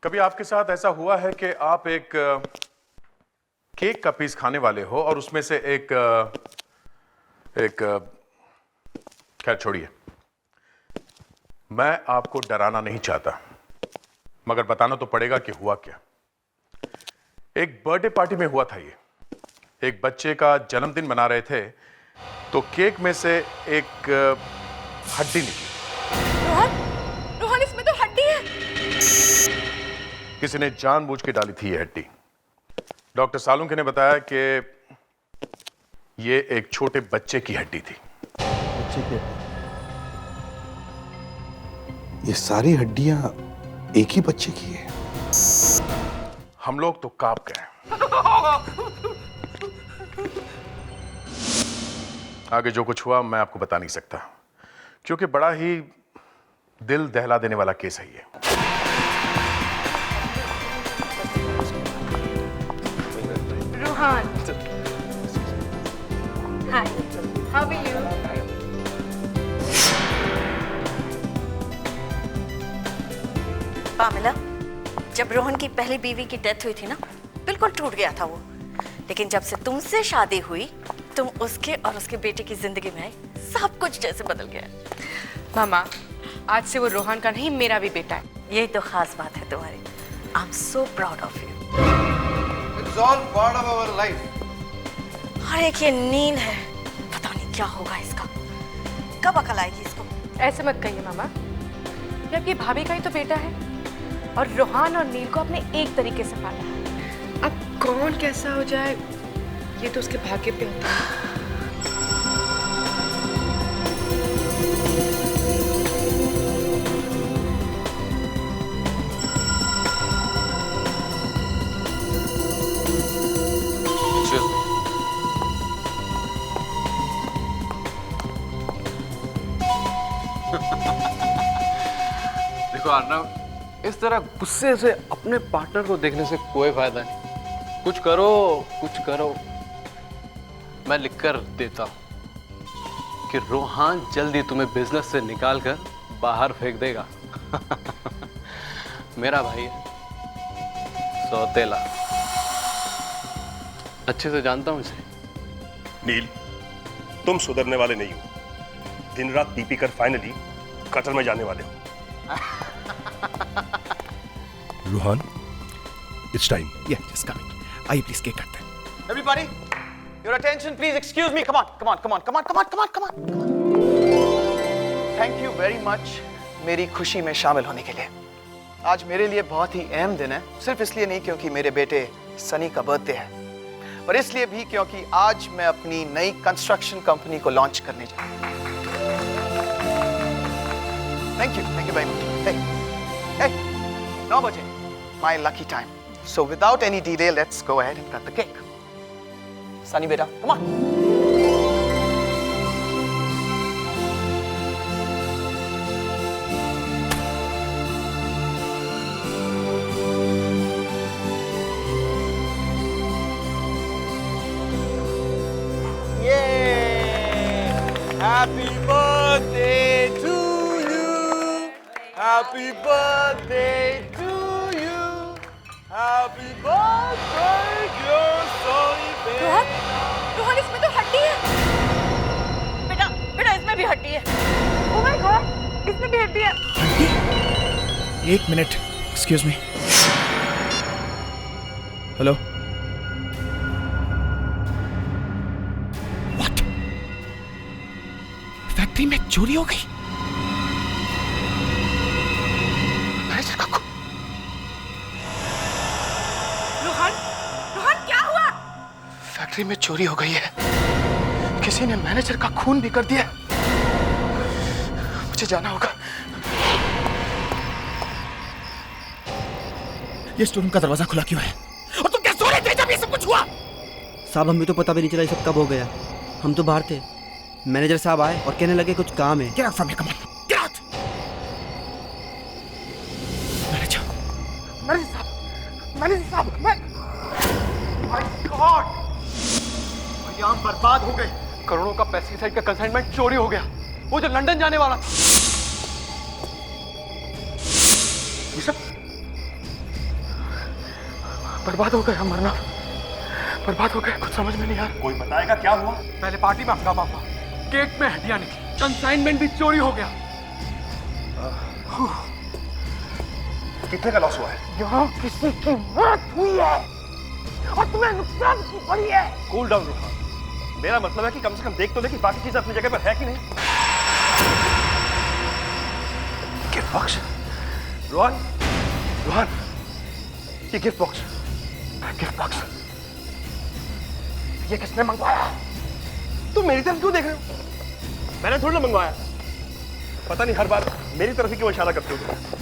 कभी आपके साथ ऐसा हुआ है कि आप एक केक का पीस खाने वाले हो और उसमें से खैर छोड़िए, मैं आपको डराना नहीं चाहता, मगर बताना तो पड़ेगा कि हुआ क्या। एक बर्थडे पार्टी में हुआ था ये। एक बच्चे का जन्मदिन मना रहे थे तो केक में से एक हड्डी निकली। रोहन, रोहन इसमें तो हड्डी है। किसी ने जानबूझ के डाली थी ये हड्डी। डॉक्टर सालुंखे ने बताया कि ये एक छोटे बच्चे की हड्डी थी। बच्चे की? ये सारी हड्डियां एक ही बच्चे की है? हम लोग तो कांप गए। आगे जो कुछ हुआ मैं आपको बता नहीं सकता, क्योंकि बड़ा ही दिल दहला देने वाला केस है ये। रोहन, हाय, हाउ आर यू? पामेला, जब रोहन की पहली बीवी की डेथ हुई थी ना, बिल्कुल टूट गया था वो। लेकिन जब से तुमसे शादी हुई, तुम उसके और उसके बेटे की जिंदगी में आए, सब कुछ जैसे बदल गया। मामा, आज से वो रोहन का नहीं, मेरा भी बेटा है। यही तो खास बात है तुम्हारी। I am so proud of you. It's all part of our life. और एक ये नील है, पता नहीं क्या होगा इसका, कब अकल आएगी इसको। ऐसे मत कहिए मामा, ये आपकी भाभी का ही तो बेटा है और रोहन और नील को अपने एक तरीके से पाला है। अब कौन कैसा हो जाए ये तो उसके भाग्य पे होता है। देखो अर्नव, इस तरह गुस्से से अपने पार्टनर को देखने से कोई फायदा नहीं। कुछ करो, कुछ करो। मैं लिखकर देता हूं कि रोहन जल्दी तुम्हें बिजनेस से निकाल कर बाहर फेंक देगा। मेरा भाई है, सौतेला, अच्छे से जानता हूं इसे। नील, तुम सुधरने वाले नहीं हो। दिन रात पी कर फाइनली कतर में जाने वाले हो। Rohan, it's time. Yeah, just coming. आइए प्लीज केक काटते हैं। Everybody, your attention please. Excuse me. Come on, come on, come on, come on, come on, come on, come on. Thank you very much मेरी खुशी में शामिल होने के लिए। आज मेरे लिए बहुत ही अहम दिन है, सिर्फ इसलिए नहीं क्योंकि मेरे बेटे सनी का बर्थडे है, पर इसलिए भी क्योंकि आज मैं अपनी नई कंस्ट्रक्शन कंपनी को लॉन्च करने जा रहा हूं। Thank you very much. Hey, 9 बजे, my lucky time. So without any delay, let's go ahead and cut the cake. Sunny beta, come on. Yay! Happy birthday to you. Happy birthday to you. Happy birthday, dear Sonny baby. Rohan, Rohan इसमें तो हड्डी है। बेटा, बेटा इसमें भी हड्डी है। ओह माय गॉड, इसमें भी हड्डी है। एक minute, excuse me. Hello. What? Factory में चोरी हो गई? रोहन, रोहन क्या हुआ? फैक्ट्री में चोरी हो गई है। किसी ने मैनेजर का खून भी कर दिया। मुझे जाना होगा। ये स्टोर का दरवाजा खुला क्यों है? और तुम क्या सो रहे थे जब ये सब कुछ हुआ? साहब हमें तो पता भी नहीं चला ये सब कब हो गया। हम तो बाहर थे, मैनेजर साहब आए और कहने लगे कुछ काम है। Get out from here, come on. Get out. Manager साहब, माय गॉड, अयाम बर्बाद हो गए। करोड़ों का पेस्टिसाइड का कंसाइनमेंट चोरी हो गया, वो जो लंदन जाने वाला था। बर्बाद हो गया, मरना बर्बाद हो गया, कुछ समझ में नहीं आ रहा। कोई बताएगा क्या हुआ? पहले पार्टी में हंगामा हुआ, केक में हड्डियां निकली, कंसाइनमेंट भी चोरी हो गया। कितने का लॉस हुआ है? यहाँ किसी की मौत हुई है और तुम्हें नुकसान की पड़ी है। कूल डाउन रोहन, मेरा मतलब है कि कम से कम देख तो ले कि बाकी चीजें अपनी जगह पर है कि नहीं। गिफ्ट बॉक्स, रोहन, रोहन, ये गिफ्ट बॉक्स, गिफ्ट बॉक्स ये किसने मंगवाया? तुम मेरी तरफ क्यों देख रहे हो? मैंने थोड़ी ना मंगवाया। पता नहीं हर बार मेरी तरफ ही क्यों इशारा करते हो तुम?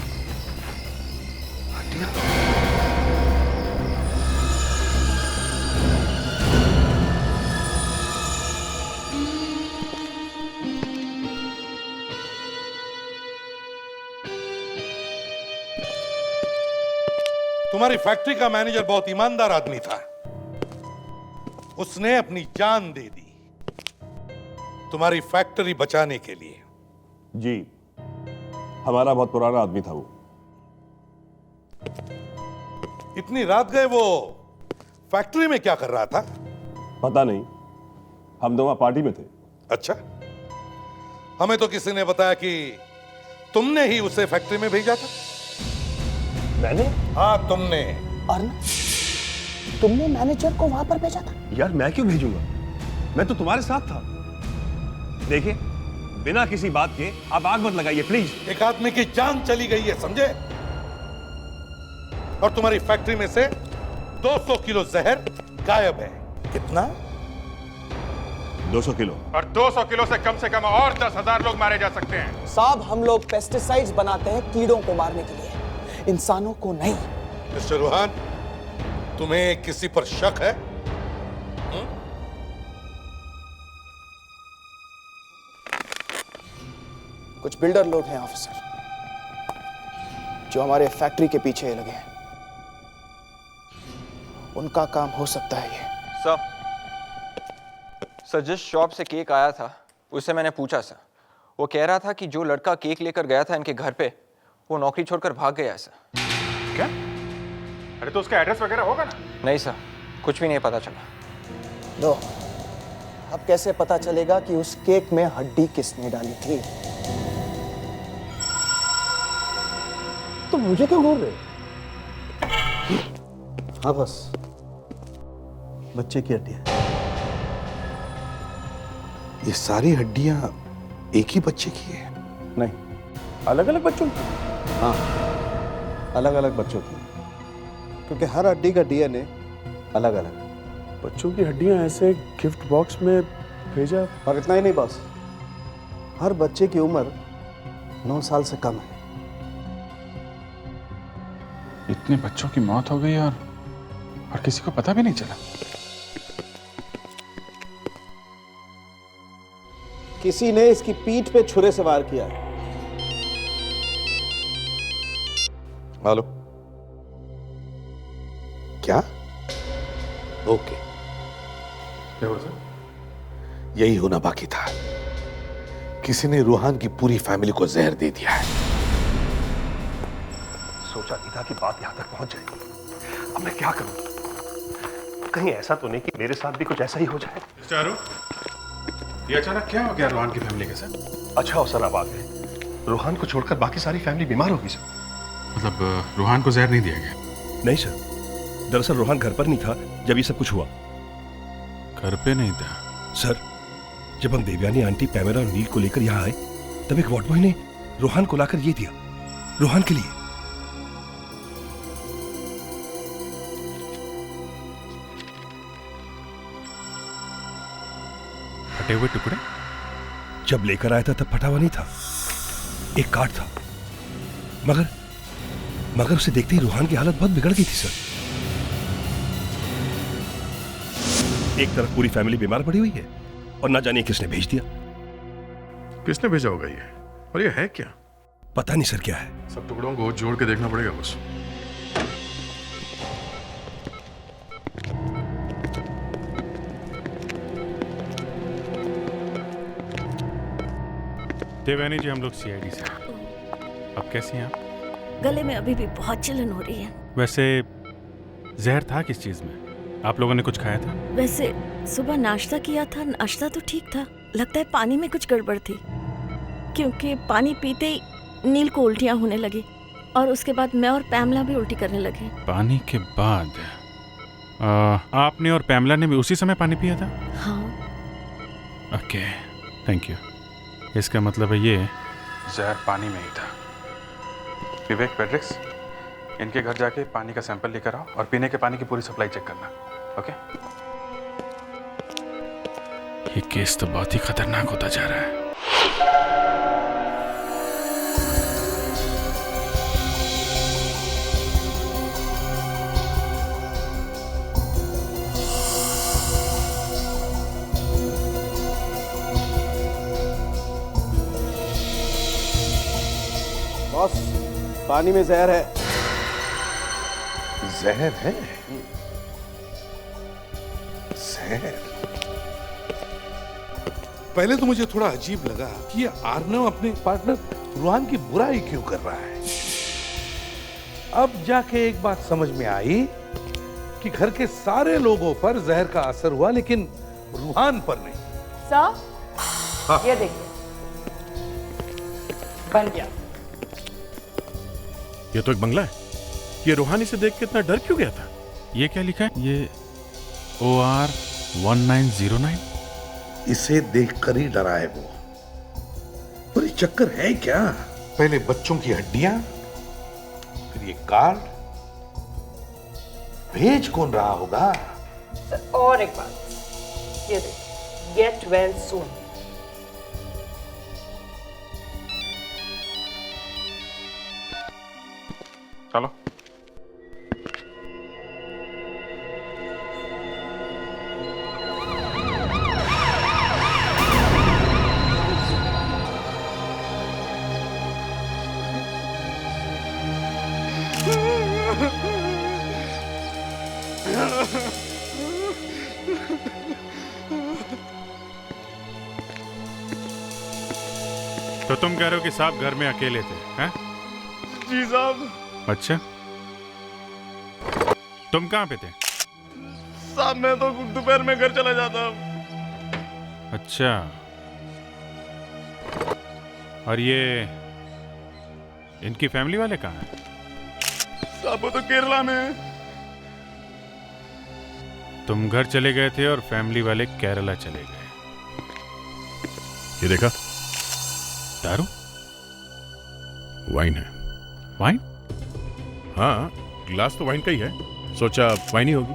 तुम्हारी फैक्ट्री का मैनेजर बहुत ईमानदार आदमी था। उसने अपनी जान दे दी तुम्हारी फैक्ट्री बचाने के लिए। जी, हमारा बहुत पुराना आदमी था वो। इतनी रात गए वो फैक्ट्री में क्या कर रहा था? पता नहीं, हम दोनों पार्टी में थे। अच्छा, हमें तो किसी ने बताया कि तुमने ही उसे फैक्ट्री में भेजा था। मैंने? हाँ, तुमने। अरुण, तुमने मैनेजर को वहां पर भेजा था? यार मैं क्यों भेजूंगा? मैं तो तुम्हारे साथ था। देखिए, बिना किसी बात के आप आग मत लगाइए प्लीज। एक आदमी की जान चली गई है, समझे? और तुम्हारी फैक्ट्री में से 200 किलो जहर गायब है। कितना? 200 किलो। और 200 किलो से कम और 10,000 लोग मारे जा सकते हैं। साहब, हम लोग पेस्टिसाइड्स बनाते हैं कीड़ों को मारने के लिए, इंसानों को नहीं। मिस्टर रोहन, तुम्हें किसी पर शक है? कुछ बिल्डर लोग हैं ऑफिसर, जो हमारे फैक्ट्री के पीछे लगे हैं। उनका काम हो सकता है ये। सर जिस शॉप से केक आया था उससे मैंने पूछा सर, वो कह रहा था कि जो लड़का केक लेकर गया था इनके घर पे वो नौकरी छोड़कर भाग गया है सर। क्या? अरे तो उसका एड्रेस वगैरह होगा ना? नहीं सर, कुछ भी नहीं पता चला। लो, अब कैसे पता चलेगा कि उस केक में हड्डी किसने डाली थी? तो मुझे क्यों घूर रहे? हाँ बस, बच्चे की हड्डियां। ये सारी हड्डियां एक ही बच्चे की है? नहीं, अलग अलग बच्चों की। हाँ, अलग अलग बच्चों की, क्योंकि हर हड्डी का डीएनए अलग अलग। बच्चों की हड्डियां ऐसे गिफ्ट बॉक्स में भेजा? और इतना ही नहीं बस, हर बच्चे की उम्र 9 साल से कम है। इतने बच्चों की मौत हो गई और किसी को पता भी नहीं चला। किसी ने इसकी पीठ पे छुरे से वार किया है। हेलो, क्या? ओके, क्या हुआ सर? यही होना बाकी था। किसी ने रूहान की पूरी फैमिली को जहर दे दिया है। सोचा नहीं था कि बात यहां तक पहुंच जाएगी। अब मैं क्या करूं? कहीं ऐसा तो नहीं कि मेरे साथ भी कुछ ऐसा ही हो जाए। चारू, ये अचानक क्या हो गया रोहन की फैमिली के साथ? अच्छा हो सर, आप आ गए। रोहन को छोड़कर बाकी सारी फैमिली बीमार होगी सर। मतलब रोहन को जहर नहीं दिया गया? नहीं सर, दरअसल रोहन घर पर नहीं था जब ये सब कुछ हुआ। घर पे नहीं था? सर, जब हम देवयानी आंटी, पैमेला और नील को लेकर यहाँ आए तब एक वार्ड बॉय ने रोहन को लाकर ये दिया, रोहन के लिए। फटे हुए टुकड़े? जब लेकर आया था तब फटा हुआ नहीं था, एक कार्ड था। मगर उसे देखते ही रूहान की हालत बहुत बिगड़ गई थी सर। एक तरफ पूरी फैमिली बीमार पड़ी हुई है और ना जानिए किसने भेज दिया। किसने भेजा होगा ये? और ये है क्या? पता नहीं सर क्या है। सब टुकड़ों को जोड़ के देखना पड़ेगा बस। देवयानी जी, हम लोग सीआईडी से। अब कैसी हैं आप? गले में अभी भी बहुत जलन हो रही है। वैसे जहर था किस चीज में? आप लोगों ने कुछ खाया था? वैसे सुबह नाश्ता किया था, नाश्ता तो ठीक था, लगता है पानी में कुछ गड़बड़ थी, क्योंकि पानी पीते ही नील को उल्टियाँ होने लगी और उसके बाद मैं और पैमला भी उल्टी करने लगे। पानी के बाद आपने और पैमला ने भी उसी समय पानी पिया था? हाँ। Okay, thank you. इसका मतलब है ये जहर पानी में ही था। विवेक, पेड्रिक्स, इनके घर जाके पानी का सैंपल लेकर आओ और पीने के पानी की पूरी सप्लाई चेक करना। ओके? ये केस तो बहुत ही खतरनाक होता जा रहा है। बॉस, पानी में जहर है। जहर है? जहर? पहले तो मुझे थोड़ा अजीब लगा कि ये आर्नव अपने पार्टनर रूहान की बुराई क्यों कर रहा है। अब जाके एक बात समझ में आई कि घर के सारे लोगों पर जहर का असर हुआ, लेकिन रूहान पर नहीं। सर, ये देखिए, बन गया। ये तो एक बंगला है। ये रूहानी से देख के इतना डर क्यों गया था? ये क्या लिखा है? ये OR 1909? इसे देखकर ही डरा है वो। और ये चक्कर है क्या? पहले बच्चों की हड्डियां, फिर ये कार्ड। भेज कौन रहा होगा? सर, और एक बात, ये देखिए, गेट वेल सून। चलो। तो तुम कह रहे हो कि साहब घर में अकेले थे, हैं? जी साहब। अच्छा, तुम कहाँ पे थे? साहब मैं तो दोपहर में घर चला जाता। अच्छा, और ये इनकी फैमिली वाले कहाँ हैं? साहब वो तो केरला में है। तुम घर चले गए थे और फैमिली वाले केरला चले गए। ये देखा? दारू? वाइन है। वाइन? हाँ, ग्लास तो वाइन का ही है। सोचा वाइन ही होगी।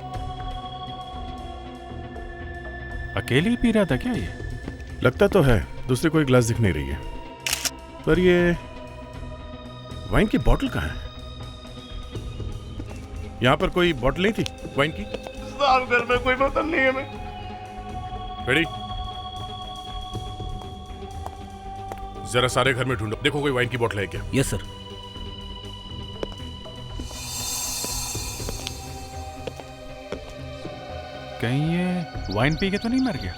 अकेले ही पी रहा था क्या ये? लगता तो है, दूसरे कोई ग्लास दिख नहीं रही है। पर ये वाइन की बोतल कहाँ है? यहाँ पर कोई बोतल नहीं थी वाइन की? साहब घर में कोई बोतल नहीं है। मैं रेडी? जरा सारे घर में ढूंढो, देखो कोई वाइन की बोतल है क्या? Yes sir. कहीं ये वाइन पी के तो नहीं मर गया?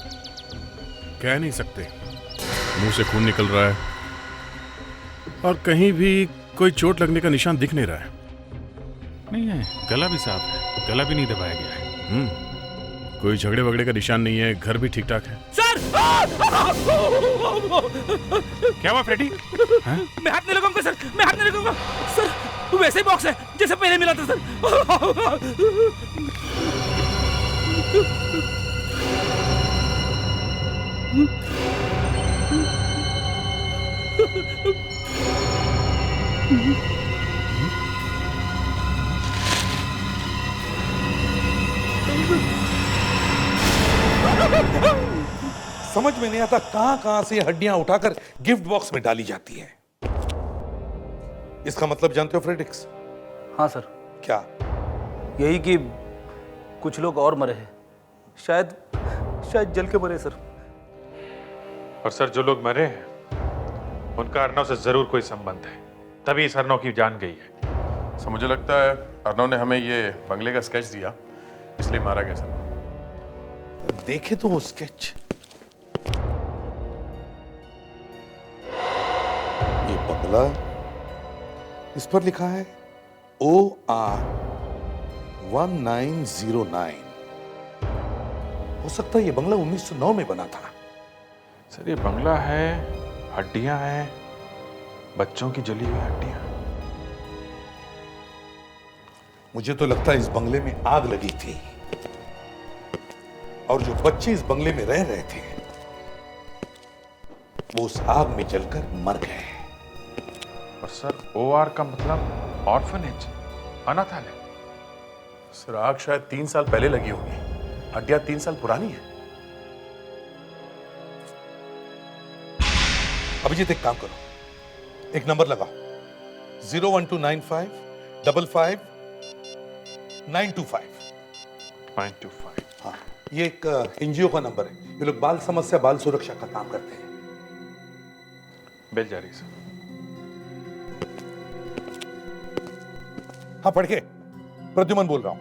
कह नहीं सकते, मुंह से खून निकल रहा है और कहीं भी कोई चोट लगने का निशान दिख नहीं रहा है। नहीं है, गला भी साफ है, गला भी नहीं दबाया गया है। कोई झगड़े वगड़े का निशान नहीं है, घर भी ठीक ठाक है। सर! क्या हुआ फ्रेडी? मैं हाथ नहीं लगाऊंगा सर, मैं हाथ नहीं लगाऊंगा सर। वैसे ही बॉक्स है जैसे पहले मिला था सर। समझ में नहीं आता कहां से हड्डियां उठाकर गिफ्ट बॉक्स में डाली जाती हैं। इसका मतलब जानते हो फ्रेडिक्स? हाँ सर। क्या? यही कि कुछ लोग और मरे हैं, शायद जल के मरे सर। और सर जो लोग मरे हैं उनका अर्नव से जरूर कोई संबंध है, तभी इस अर्नव की जान गई है। सर मुझे लगता है अर्नव ने हमें ये बंगले का स्केच दिया, इसलिए मारा गया सर। देखे तो वो स्केच। ये बंगला, इस पर लिखा है OR 1909। हो सकता है ये बंगला 1909 में बना था। सर ये बंगला है, हड्डियां हैं, बच्चों की जली हुई हड्डियां। मुझे तो लगता है इस बंगले में आग लगी थी और जो बच्चे इस बंगले में रह रहे थे वो उस आग में जलकर मर गए। और सर OR का मतलब ऑर्फनेज, अनाथालय। सर आग शायद 3 साल पहले लगी होगी, हड्डियां 3 साल पुरानी है। अभिजीत एक काम करो, एक नंबर लगाओ 01295 55 925। 925। हाँ, ये एक NGO का नंबर है। ये लोग बाल समस्या बाल सुरक्षा का काम करते हैं। बेल जारी सर। हाँ पढ़ के। प्रद्युमन बोल रहा हूं।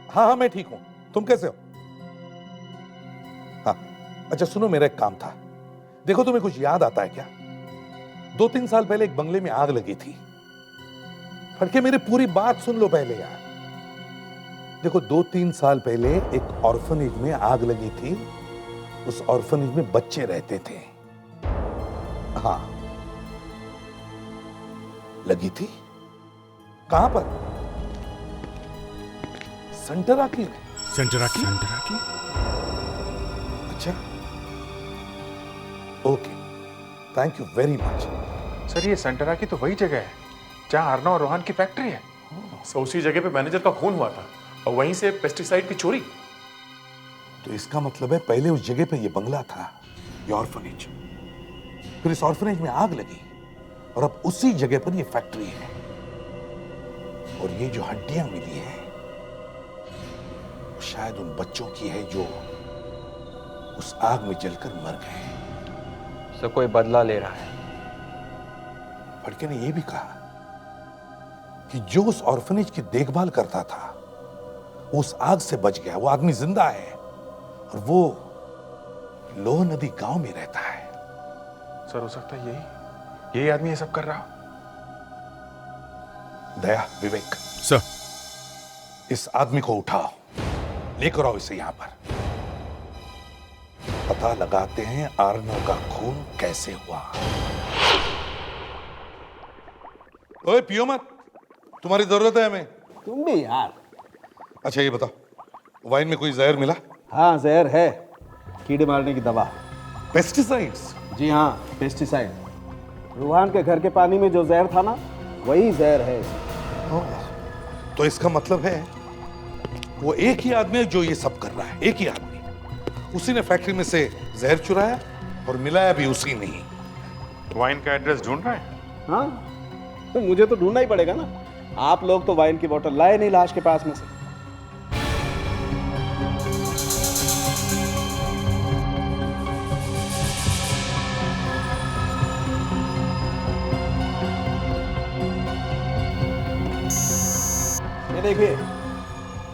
हाँ मैं ठीक हूं, तुम कैसे हो? हाँ अच्छा सुनो, मेरा एक काम था। देखो तुम्हें कुछ याद आता है क्या? 2-3 साल पहले एक बंगले में आग लगी थी। फड़के मेरी पूरी बात सुन लो पहले यार। देखो 2-3 साल पहले एक ऑर्फनेज में आग लगी थी। उस ऑर्फनेज में बच्चे रहते थे। हाँ लगी थी। कहां पर? संटराकी में। संटराकी? अच्छा okay, thank you very much. Sir ये संटराकी तो वही जगह है जहां अर्नव और रोहन की फैक्ट्री है। सो उसी जगह पे मैनेजर का खून हुआ था और वहीं से पेस्टिसाइड की चोरी। तो इसका मतलब है पहले उस जगह पे ये बंगला था, ये ऑर्फनेज। फिर इस ऑर्फनेज में आग लगी और अब उसी जगह पर ये फैक्ट्री है। और ये जो हड्डियां मिली हैं शायद उन बच्चों की है जो उस आग में जलकर मर गए। सब कोई बदला ले रहा है। फड़के ने यह भी कहा कि जो उस ऑर्फनेज की देखभाल करता था वो उस आग से बच गया। वो आदमी जिंदा है और वो लोह नदी गांव में रहता है। सर हो सकता है यही आदमी ये सब कर रहा। दया, विवेक सर, इस आदमी को उठाओ, लेकर आओ इसे यहां पर। पता लगाते हैं आर्नव का खून कैसे हुआ। ओए पियो मत, तुम्हारी जरूरत है हमें। तुम भी यार। अच्छा ये बताओ, वाइन में कोई जहर मिला? हाँ जहर है, कीड़े मारने की दवा। पेस्टिसाइड्स? जी हाँ पेस्टिसाइड। रूहान के घर के पानी में जो जहर था ना, वही जहर है। तो इसका मतलब है वो एक ही आदमी है जो ये सब कर रहा है। एक ही आदमी, उसी ने फैक्ट्री में से जहर चुराया और मिलाया भी उसी ने ही। वाइन का एड्रेस ढूंढ रहे हैं? हाँ तो मुझे तो ढूंढना ही पड़ेगा ना। आप लोग तो वाइन की बोतल लाए नहीं लाश के पास में से।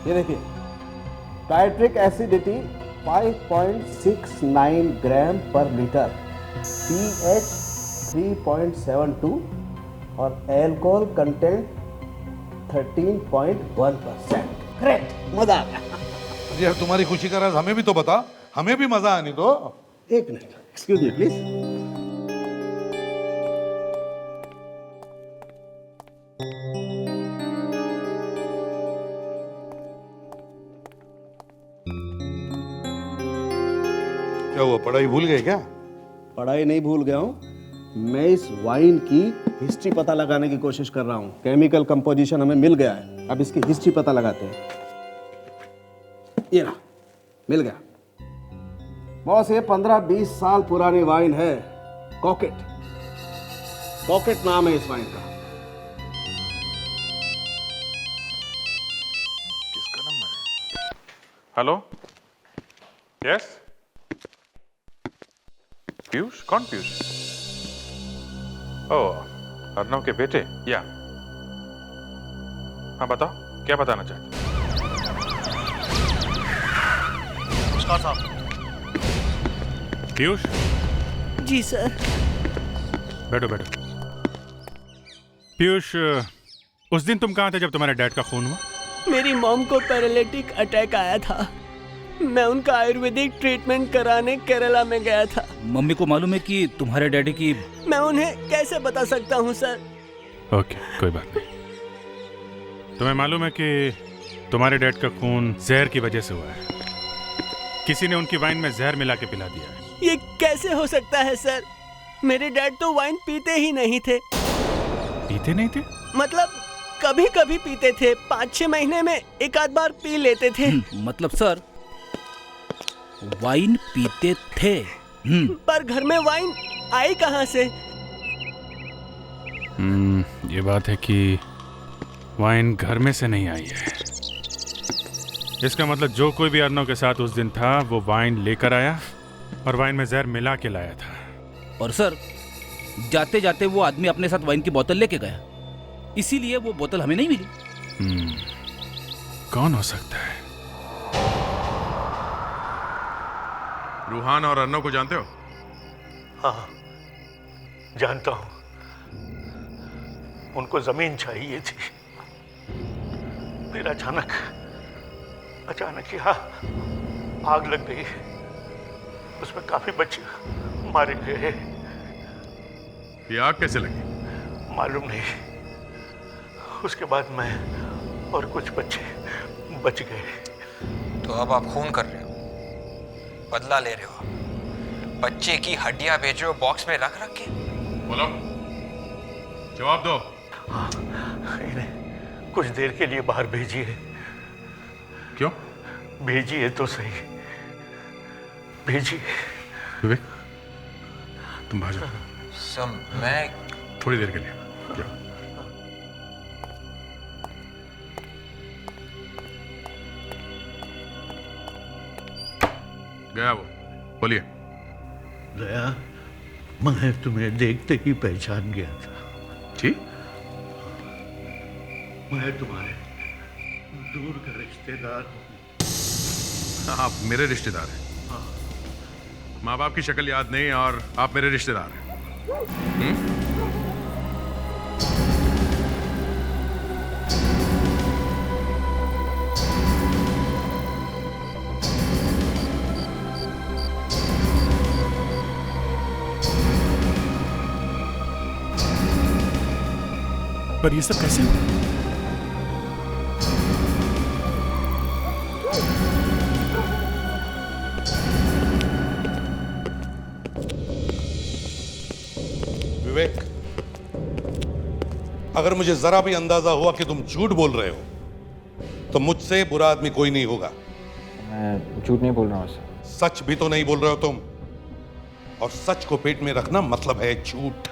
ये देखिए टाइट्रिक एसिडिटी 5.69 ग्राम पर लीटर, pH 3.72 और एल्कोहल कंटेंट 13.1%। करेक्ट, मजा आ गया। यार तुम्हारी खुशी का राज हमें भी तो बता, हमें भी मजा आने दो। एक मिनट, एक्सक्यूज मी प्लीज। क्या हुआ, पढ़ाई भूल गए क्या? पढ़ाई नहीं भूल गया हूँ, मैं इस वाइन की हिस्ट्री पता लगाने की कोशिश कर रहा हूँ। केमिकल कंपोजिशन हमें मिल गया है, अब इसकी हिस्ट्री पता लगाते हैं। ये ना मिल गया बॉस, ये 15-20 साल पुरानी वाइन है। कॉकेट, कॉकेट नाम है इस वाइन का। किसका नंबर है? Hello, yes Piyush? कौन पीयूष? ओह, अर्नव के बेटे? या हाँ बताओ, क्या बताना चाहते? नमस्कार साहब। पीयूष? जी सर। बैठो बैठो। पीयूष, उस दिन तुम कहाँ थे जब तुम्हारे डैड का खून हुआ? मेरी मॉम को पैरालिटिक अटैक आया था। मैं उनका आयुर्वेदिक ट्रीटमेंट कराने केरला में गया था। मम्मी को मालूम है कि तुम्हारे डैडी की? मैं उन्हें कैसे बता सकता हूँ सर? ओके, कोई बात नहीं। तुम्हें मालूम है कि तुम्हारे डैड का खून जहर की वजह से हुआ है। किसी ने उनकी वाइन में जहर मिला के पिला दिया है। ये कैसे हो सकता है सर? मेरे डैड तो वाइन पीते ही नहीं थे। पीते नहीं थे? मतलब कभी कभी पीते थे, 5-6 महीने में एक आध बार पी लेते थे। मतलब सर वाइन पीते थे। पर घर में वाइन आई कहाँ से? ये बात है कि वाइन घर में से नहीं आई है। इसका मतलब जो कोई भी अर्नव के साथ उस दिन था वो वाइन लेकर आया और वाइन में जहर मिला के लाया था। और सर जाते जाते वो आदमी अपने साथ वाइन की बोतल लेके गया, इसीलिए वो बोतल हमें नहीं मिली। कौन हो सकता है? रूहान और अर्नव को जानते हो? हाँ, जानता हूं। उनको जमीन चाहिए थी, फिर अचानक यहाँ आग लग गई। उसमें काफी बच्चे मारे गए। ये आग कैसे लगी? मालूम नहीं। उसके बाद मैं और कुछ बच्चे बच गए। तो अब आप खून कर रहे हो, बदला ले रहे हो, बच्चे की हड्डियां बेच रहे हो बॉक्स में रख के। बोलो, जवाब दो। इन्हें कुछ देर के लिए बाहर भेजिए। क्यों? भेजिए तो सही, भेजिए। विवेक, तुम बाहर जाओ। सर मैं थोड़ी देर के लिए जाओ। गया वो, बोलिए। दया, मैं तुम्हें देखते ही पहचान गया था। जी? मैं तुम्हारे दूर का रिश्तेदार हूँ। आप मेरे रिश्तेदार हैं? माँ बाप की शक्ल याद नहीं और आप मेरे रिश्तेदार हैं? पर ये सब कैसे हुआ? विवेक, अगर मुझे जरा भी अंदाजा हुआ कि तुम झूठ बोल रहे हो तो मुझसे बुरा आदमी कोई नहीं होगा। मैं झूठ नहीं बोल रहा हूँ सर। सच भी तो नहीं बोल रहे हो तुम, और सच को पेट में रखना मतलब है झूठ।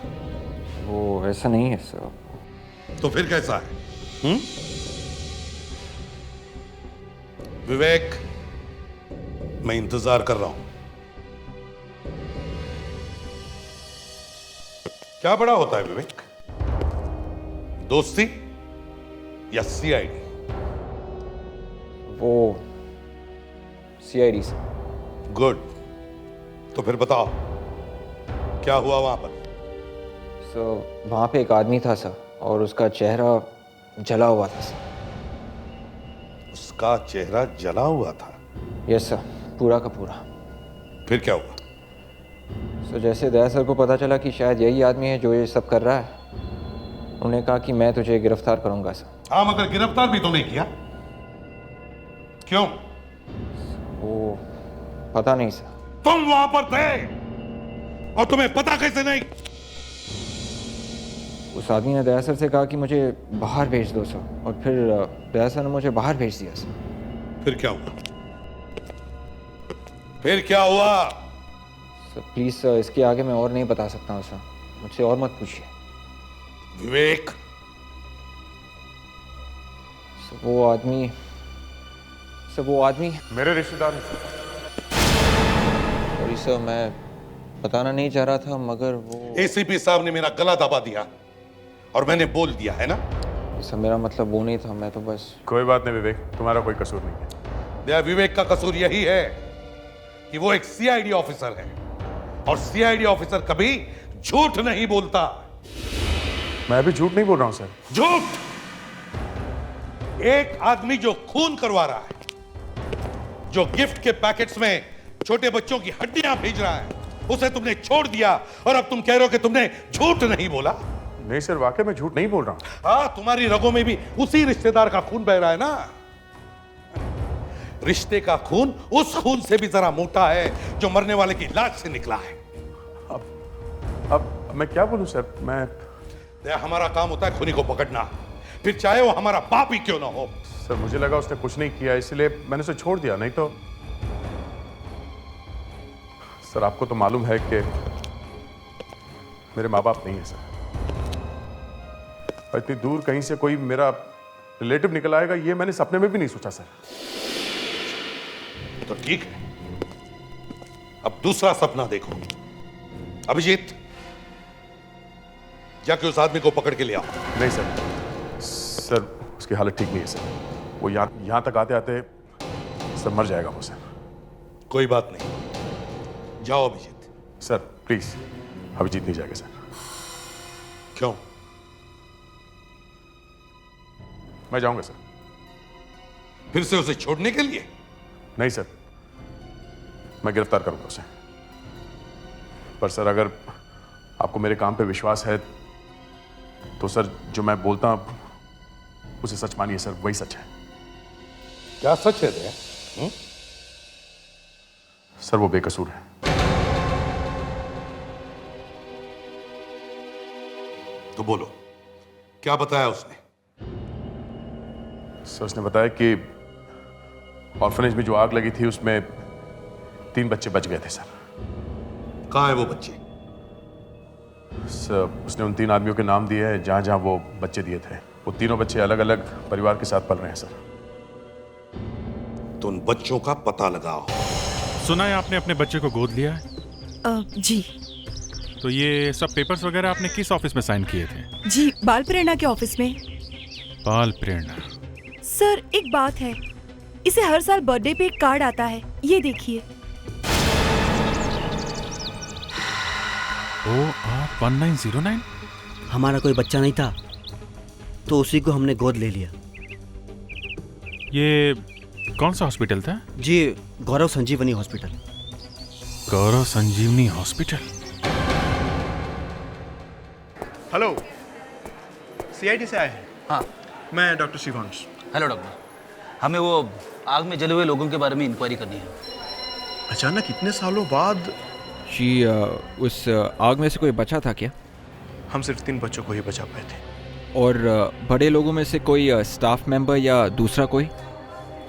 वो ऐसा नहीं है सर। तो फिर कैसा है? विवेक, मैं इंतजार कर रहा हूं। क्या बड़ा होता है विवेक, दोस्ती या सीआईडी? वो सीआईडी सर। गुड, तो फिर बताओ क्या हुआ वहां पर? सर वहां पे एक आदमी था सर, और उसका चेहरा जला हुआ था सर। उसका चेहरा जला हुआ था? यस सर, पूरा का पूरा। फिर क्या हुआ? सर जैसे दया सर को पता चला कि शायद यही आदमी है जो ये सब कर रहा है, उन्होंने कहा कि मैं तुझे गिरफ्तार करूंगा सर। हाँ, मगर गिरफ्तार भी तो नहीं किया। क्यों? वो पता नहीं सर। तुम वहां पर थे और तुम्हें पता कैसे नहीं? उस आदमी ने दया सर से कहा कि मुझे बाहर भेज दो सर, और फिर दया सर ने मुझे बाहर भेज दिया सर। फिर क्या हुआ? फिर क्या हुआ? सर प्लीज सर, इसके आगे मैं और नहीं बता सकता हूँ सर, मुझसे और मत पूछिए। विवेक, सर वो आदमी मेरे रिश्तेदार हैं। सॉरी सर, मैं बताना नहीं चाह रहा था, मगर वो एसीपी साहब ने मेरा गला दबा दिया और मैंने बोल दिया है ना। सर मेरा मतलब वो नहीं था, मैं तो बस। कोई बात नहीं विवेक, तुम्हारा कोई कसूर नहीं है। दया, विवेक का कसूर यही है कि वो एक सीआईडी ऑफिसर है, और सीआईडी ऑफिसर कभी झूठ नहीं बोलता। मैं भी झूठ नहीं बोल रहा हूं सर। झूठ! एक आदमी जो खून करवा रहा है, जो गिफ्ट के पैकेट्स में छोटे बच्चों की हड्डियां भेज रहा है, उसे तुमने छोड़ दिया और अब तुम कह रहे हो कि तुमने झूठ नहीं बोला। नहीं सर, वाकई में झूठ नहीं बोल रहा हूं। हाँ, तुम्हारी रगों में भी उसी रिश्तेदार का खून बह रहा है ना। रिश्ते का खून उस खून से भी जरा मोटा है जो मरने वाले की लाश से निकला है। अब मैं क्या बोलूं सर? हमारा काम होता है खूनी को पकड़ना, फिर चाहे वो हमारा बाप ही क्यों ना हो। सर मुझे लगा उसने कुछ नहीं किया, इसलिए मैंने उसे छोड़ दिया। नहीं तो सर आपको तो मालूम है कि मेरे माँ बाप नहीं है सर, और इतनी दूर कहीं से कोई मेरा रिलेटिव निकल आएगा ये मैंने सपने में भी नहीं सोचा सर। तो ठीक है, अब दूसरा सपना देखो। अभिजीत, जाके उस आदमी को पकड़ के ले आओ। नहीं सर, उसकी हालत ठीक नहीं है सर। वो यहां तक आते आते सर मर जाएगा वो सर। कोई बात नहीं, जाओ अभिजीत। सर प्लीज, अभिजीत नहीं जाएगा सर। क्यों? मैं जाऊंगा सर। फिर से उसे छोड़ने के लिए? नहीं सर, मैं गिरफ्तार करूंगा उसे। पर सर अगर आपको मेरे काम पे विश्वास है तो सर जो मैं बोलता हूं उसे सच मानिए सर, वही सच है। क्या सच है दया? सर वो बेकसूर है। तो बोलो, क्या बताया उसने? सर उसने बताया कि ऑर्फनेज में जो आग लगी थी उसमें 3 बच्चे बच गए थे सर। कहाँ है वो बच्चे? सर उसने उन 3 आदमियों के नाम दिए हैं जहां जहां वो बच्चे दिए थे। वो तीनों बच्चे अलग अलग परिवार के साथ पल रहे हैं सर। तो उन बच्चों का पता लगाओ। सुना है आपने अपने बच्चे को गोद लिया है? जी। तो ये सब पेपर्स वगैरह आपने किस ऑफिस में साइन किए थे? जी, बाल प्रेरणा के ऑफिस में। बाल प्रेरणा। सर एक बात है, इसे हर साल बर्थडे पे एक कार्ड आता है, ये देखिए। OR1909। हमारा कोई बच्चा नहीं था तो उसी को हमने गोद ले लिया। ये कौन सा हॉस्पिटल था? जी, गौरव संजीवनी हॉस्पिटल। गौरव संजीवनी हॉस्पिटल। हेलो, सीआईडी से आए हैं? हाँ, मैं डॉक्टर शिवांश। हेलो डॉक्टर, हमें वो आग में जले हुए लोगों के बारे में इंक्वायरी करनी है। अचानक इतने सालों बाद? जी, उस आग में से कोई बचा था क्या? हम सिर्फ 3 बच्चों को ही बचा पाए थे। और बड़े लोगों में से कोई स्टाफ मेंबर या दूसरा कोई?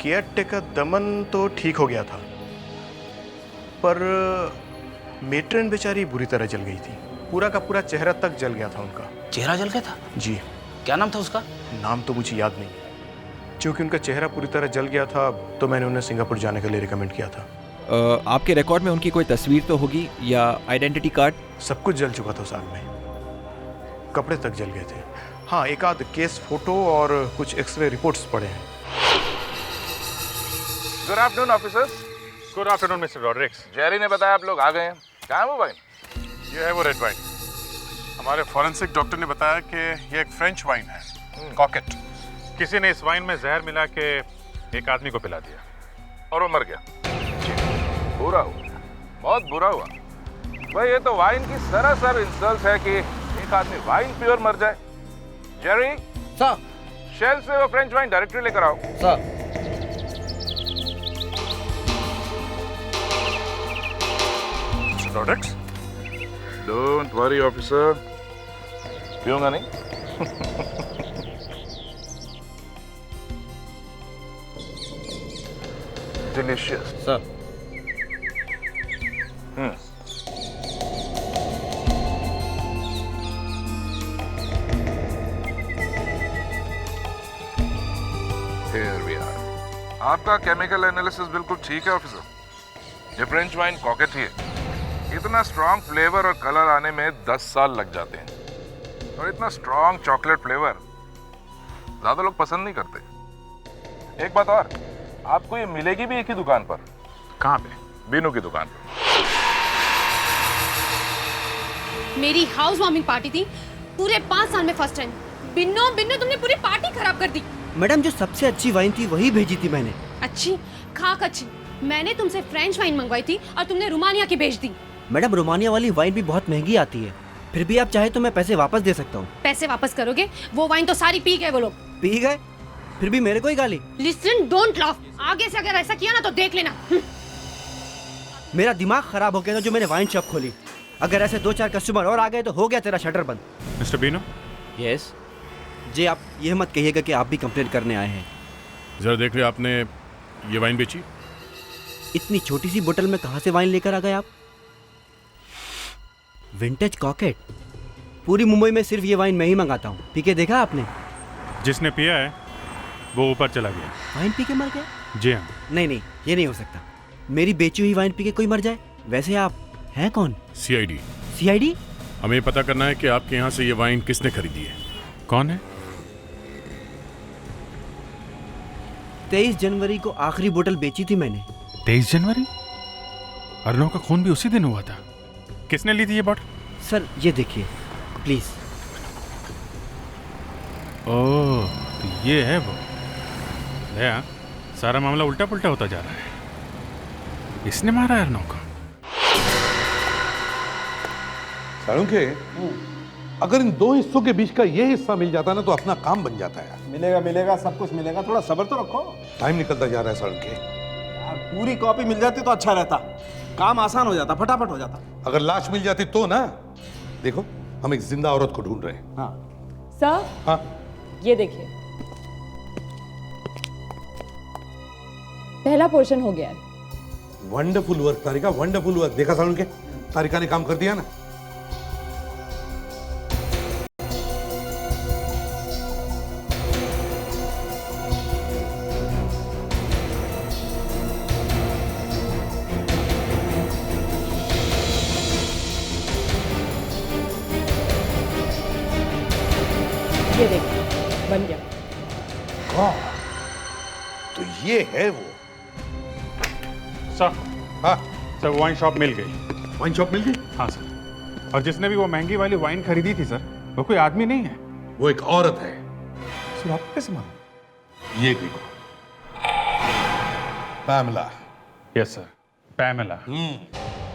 केयर टेकर दमन तो ठीक हो गया था, पर मेट्रन बेचारी बुरी तरह जल गई थी। पूरा का पूरा चेहरा तक जल गया था उनका। चेहरा जल गया था? जी। क्या नाम था उसका? नाम तो मुझे याद नहीं है। क्योंकि उनका चेहरा पूरी तरह जल गया था तो मैंने उन्हें सिंगापुर जाने के लिए रिकमेंड किया था। आपके रिकॉर्ड में उनकी कोई तस्वीर तो होगी या आइडेंटिटी कार्ड? सब कुछ जल चुका था उस आग में, कपड़े तक जल गए थे। हाँ, एक आध केस फोटो और कुछ एक्सरे रिपोर्ट्स पड़े हैं। Good afternoon officers. Good afternoon mister Rodrigues. Jerry ने बताया आप लोग आ गए हैं। कहाँ है वो वाइन? ये है वो रेड वाइन। हमारे फॉरेंसिक डॉक्टर ने बताया कि ये एक फ्रेंच वाइन है, कॉकेट। किसी ने इस वाइन में जहर मिला के एक आदमी को पिला दिया और वो मर गया। बुरा हुआ, बहुत बुरा हुआ भाई। ये तो वाइन की सरासर इंसल्ट है कि एक आदमी वाइन प्योर मर जाए। जेरी सर, शेल्फ से वो फ्रेंच वाइन डायरेक्टली लेकर आओ। Sir. Products don't worry officer, पीऊंगा नहीं। Delicious sir. Here we are. आपका केमिकल एनालिसिस बिल्कुल ठीक है ऑफिसर। ये फ्रेंच वाइन कॉकेट ही है। इतना स्ट्रॉन्ग फ्लेवर और कलर आने में 10 साल लग जाते हैं, और इतना स्ट्रॉन्ग चॉकलेट फ्लेवर ज्यादा लोग पसंद नहीं करते। एक बात और, आपको ये मिलेगी भी एक ही दुकान पर। कहाँ पे? बीनू की दुकान पर। मेरी हाउस वार्मिंग पार्टी थी, पूरे 5 साल में फर्स्ट टाइम। बिन्नो तुमने पूरी पार्टी खराब कर दी। मैडम जो सबसे अच्छी वाइन थी वही भेजी थी मैंने। अच्छी खाक अच्छी। मैंने तुमसे फ्रेंच वाइन मंगवाई थी और तुमने रोमानिया की भेज दी। मैडम रोमानिया वाली वाइन भी बहुत महंगी आती है, फिर भी आप चाहे तो मैं पैसे वापस दे सकता हूँ। पैसे वापस करोगे? वो वाइन तो सारी पी गए वो लोग। पी गए? फिर भी मेरे को ही गाली। Listen, don't laugh. आगे से अगर ऐसा किया ना तो देख लेना। मेरा दिमाग खराब हो गया था जो मैंने वाइन शॉप खोली। अगर ऐसे 2-4 कस्टमर और आ गए तो हो गया तेरा शटर बंद। मिस्टर बीनो। यस जी, आप ये मत कहिएगा कि आप भी कंप्लेंट करने आए हैं। जरा देख रहे आपने ये वाइन बेची? इतनी छोटी सी बोतल में कहाँ से वाइन लेकर आ गए आप? विंटेज कॉकेट। पूरी मुंबई में सिर्फ ये वाइन मैं ही मंगाता हूँ। पी के देखा आपने? जिसने पिया है वो ऊपर चला गया। वाइन पी के मर गया? जी हाँ। नहीं, ये नहीं हो सकता। मेरी बेची हुई वाइन पी के कोई मर जाए? वैसे आप हैं कौन? CID। CID? हमें पता करना है कि आपके यहाँ से ये वाइन किसने खरीदी है। कौन है? 23 जनवरी को आखिरी बोतल बेची थी मैंने। 23 जनवरी? अर्नव का खून भी उसी दिन हुआ था। किसने ली थी ये बॉटल? सर ये देखिए प्लीज। ओह, तो ये है वो। दया, सारा मामला उल्टा पुल्टा होता जा रहा है। इसने मारा अर्नव को। साळुंखे, अगर इन दो हिस्सों के बीच का ये हिस्सा मिल जाता ना तो अपना काम बन जाता है। मिलेगा, सब कुछ मिलेगा। थोड़ा सब्र तो रखो। टाइम निकलता जा रहा है साळुंखे। यार पूरी कॉपी मिल जाती तो अच्छा रहता, काम आसान हो जाता, फटाफट हो जाता। अगर लाश मिल जाती तो ना। देखो, हम एक जिंदा औरत को ढूंढ रहे हैं। हाँ सर। हाँ, ये देखिए, पहला पोर्शन हो गया है। वंडरफुल वर्क तारिका, वंडरफुल वर्क। देखा साळुंखे, तारिका ने काम कर दिया ना। ये देखिए, बन गया। वाह, तो ये है वो। सर। हाँ सर, वाइन शॉप मिल गई। वाइन शॉप मिल गई? हाँ सर। और जिसने भी वो महंगी वाली वाइन खरीदी थी सर, वो कोई आदमी नहीं है, वो एक औरत है। सर आप कैसे मालूम? ये देखो, पैमला। Yes sir, Pamela.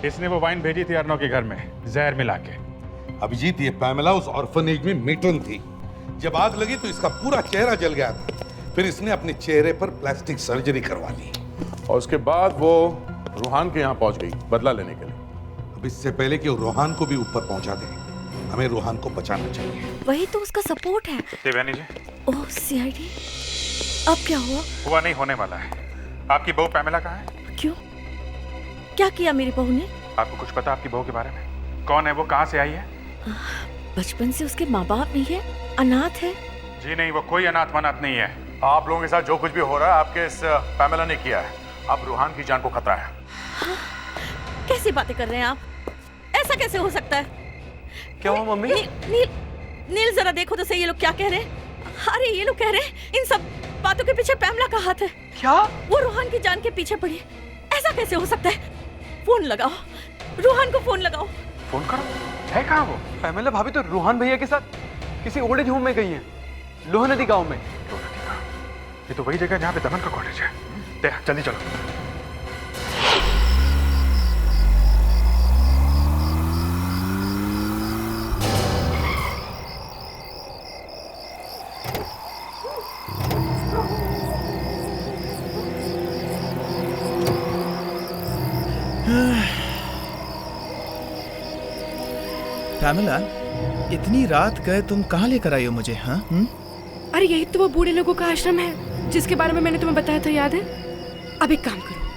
इसने वो वाइन भेजी थी अर्नव के घर में जहर मिला के। अभिजीत, ये पैमेला उस ऑर्फनेज में मेट्रन थी। जब आग लगी तो इसका पूरा चेहरा जल गया था। फिर इसने अपने चेहरे पर प्लास्टिक सर्जरी करवा ली और उसके बाद वो रूहान के यहाँ पहुंच गई बदला लेने के लिए। अब इससे पहले कि वो रूहान को भी ऊपर पहुंचा दे, हमें रूहान को बचाना चाहिए। वही तो उसका सपोर्ट है। देवयानी जी। ओह CID, अब क्या हुआ? हुआ नहीं, होने वाला है। आपकी बहू पैमेला कहाँ है? क्यों? क्या किया मेरी बहू ने? आपको कुछ पता आपकी बहू के बारे में? कौन है वो, कहाँ से आई है? बचपन से उसके माँ बाप नहीं है, अनाथ है। जी नहीं, वो कोई अनाथ वनाथ नहीं है। आप लोगों के साथ जो कुछ भी हो रहा है आपके इस पैमेला ने किया है। अब रूहान की जान को खतरा है। कैसी बातें कर रहे हैं आप? ऐसा कैसे हो सकता है? क्या हुआ मम्मी? नील जरा देखो तो सही, ये लोग क्या कह रहे हैं। अरे ये लोग कह रहे हैं इन सब बातों के पीछे पैमला का हाथ है। क्या? वो रूहान की जान के पीछे पड़ी है। ऐसा कैसे हो सकता है? फोन लगाओ, रूहान को फोन लगाओ। फोन करो। है कहाँ वो? पैमेला भाभी तो रूहान भैया के साथ किसी ओल्ड एज होम में गई है, लोहा नदी गांव में। ये तो वही जगह जहाँ पे दमन का कॉलेज है। जल्दी चलो। पैमेला, इतनी रात गए तुम कहाँ लेकर आई हो मुझे? हाँ? अरे यही तो वो बूढ़े लोगों का आश्रम है जिसके बारे में मैंने तुम्हें बताया था, याद है? अब एक काम करो,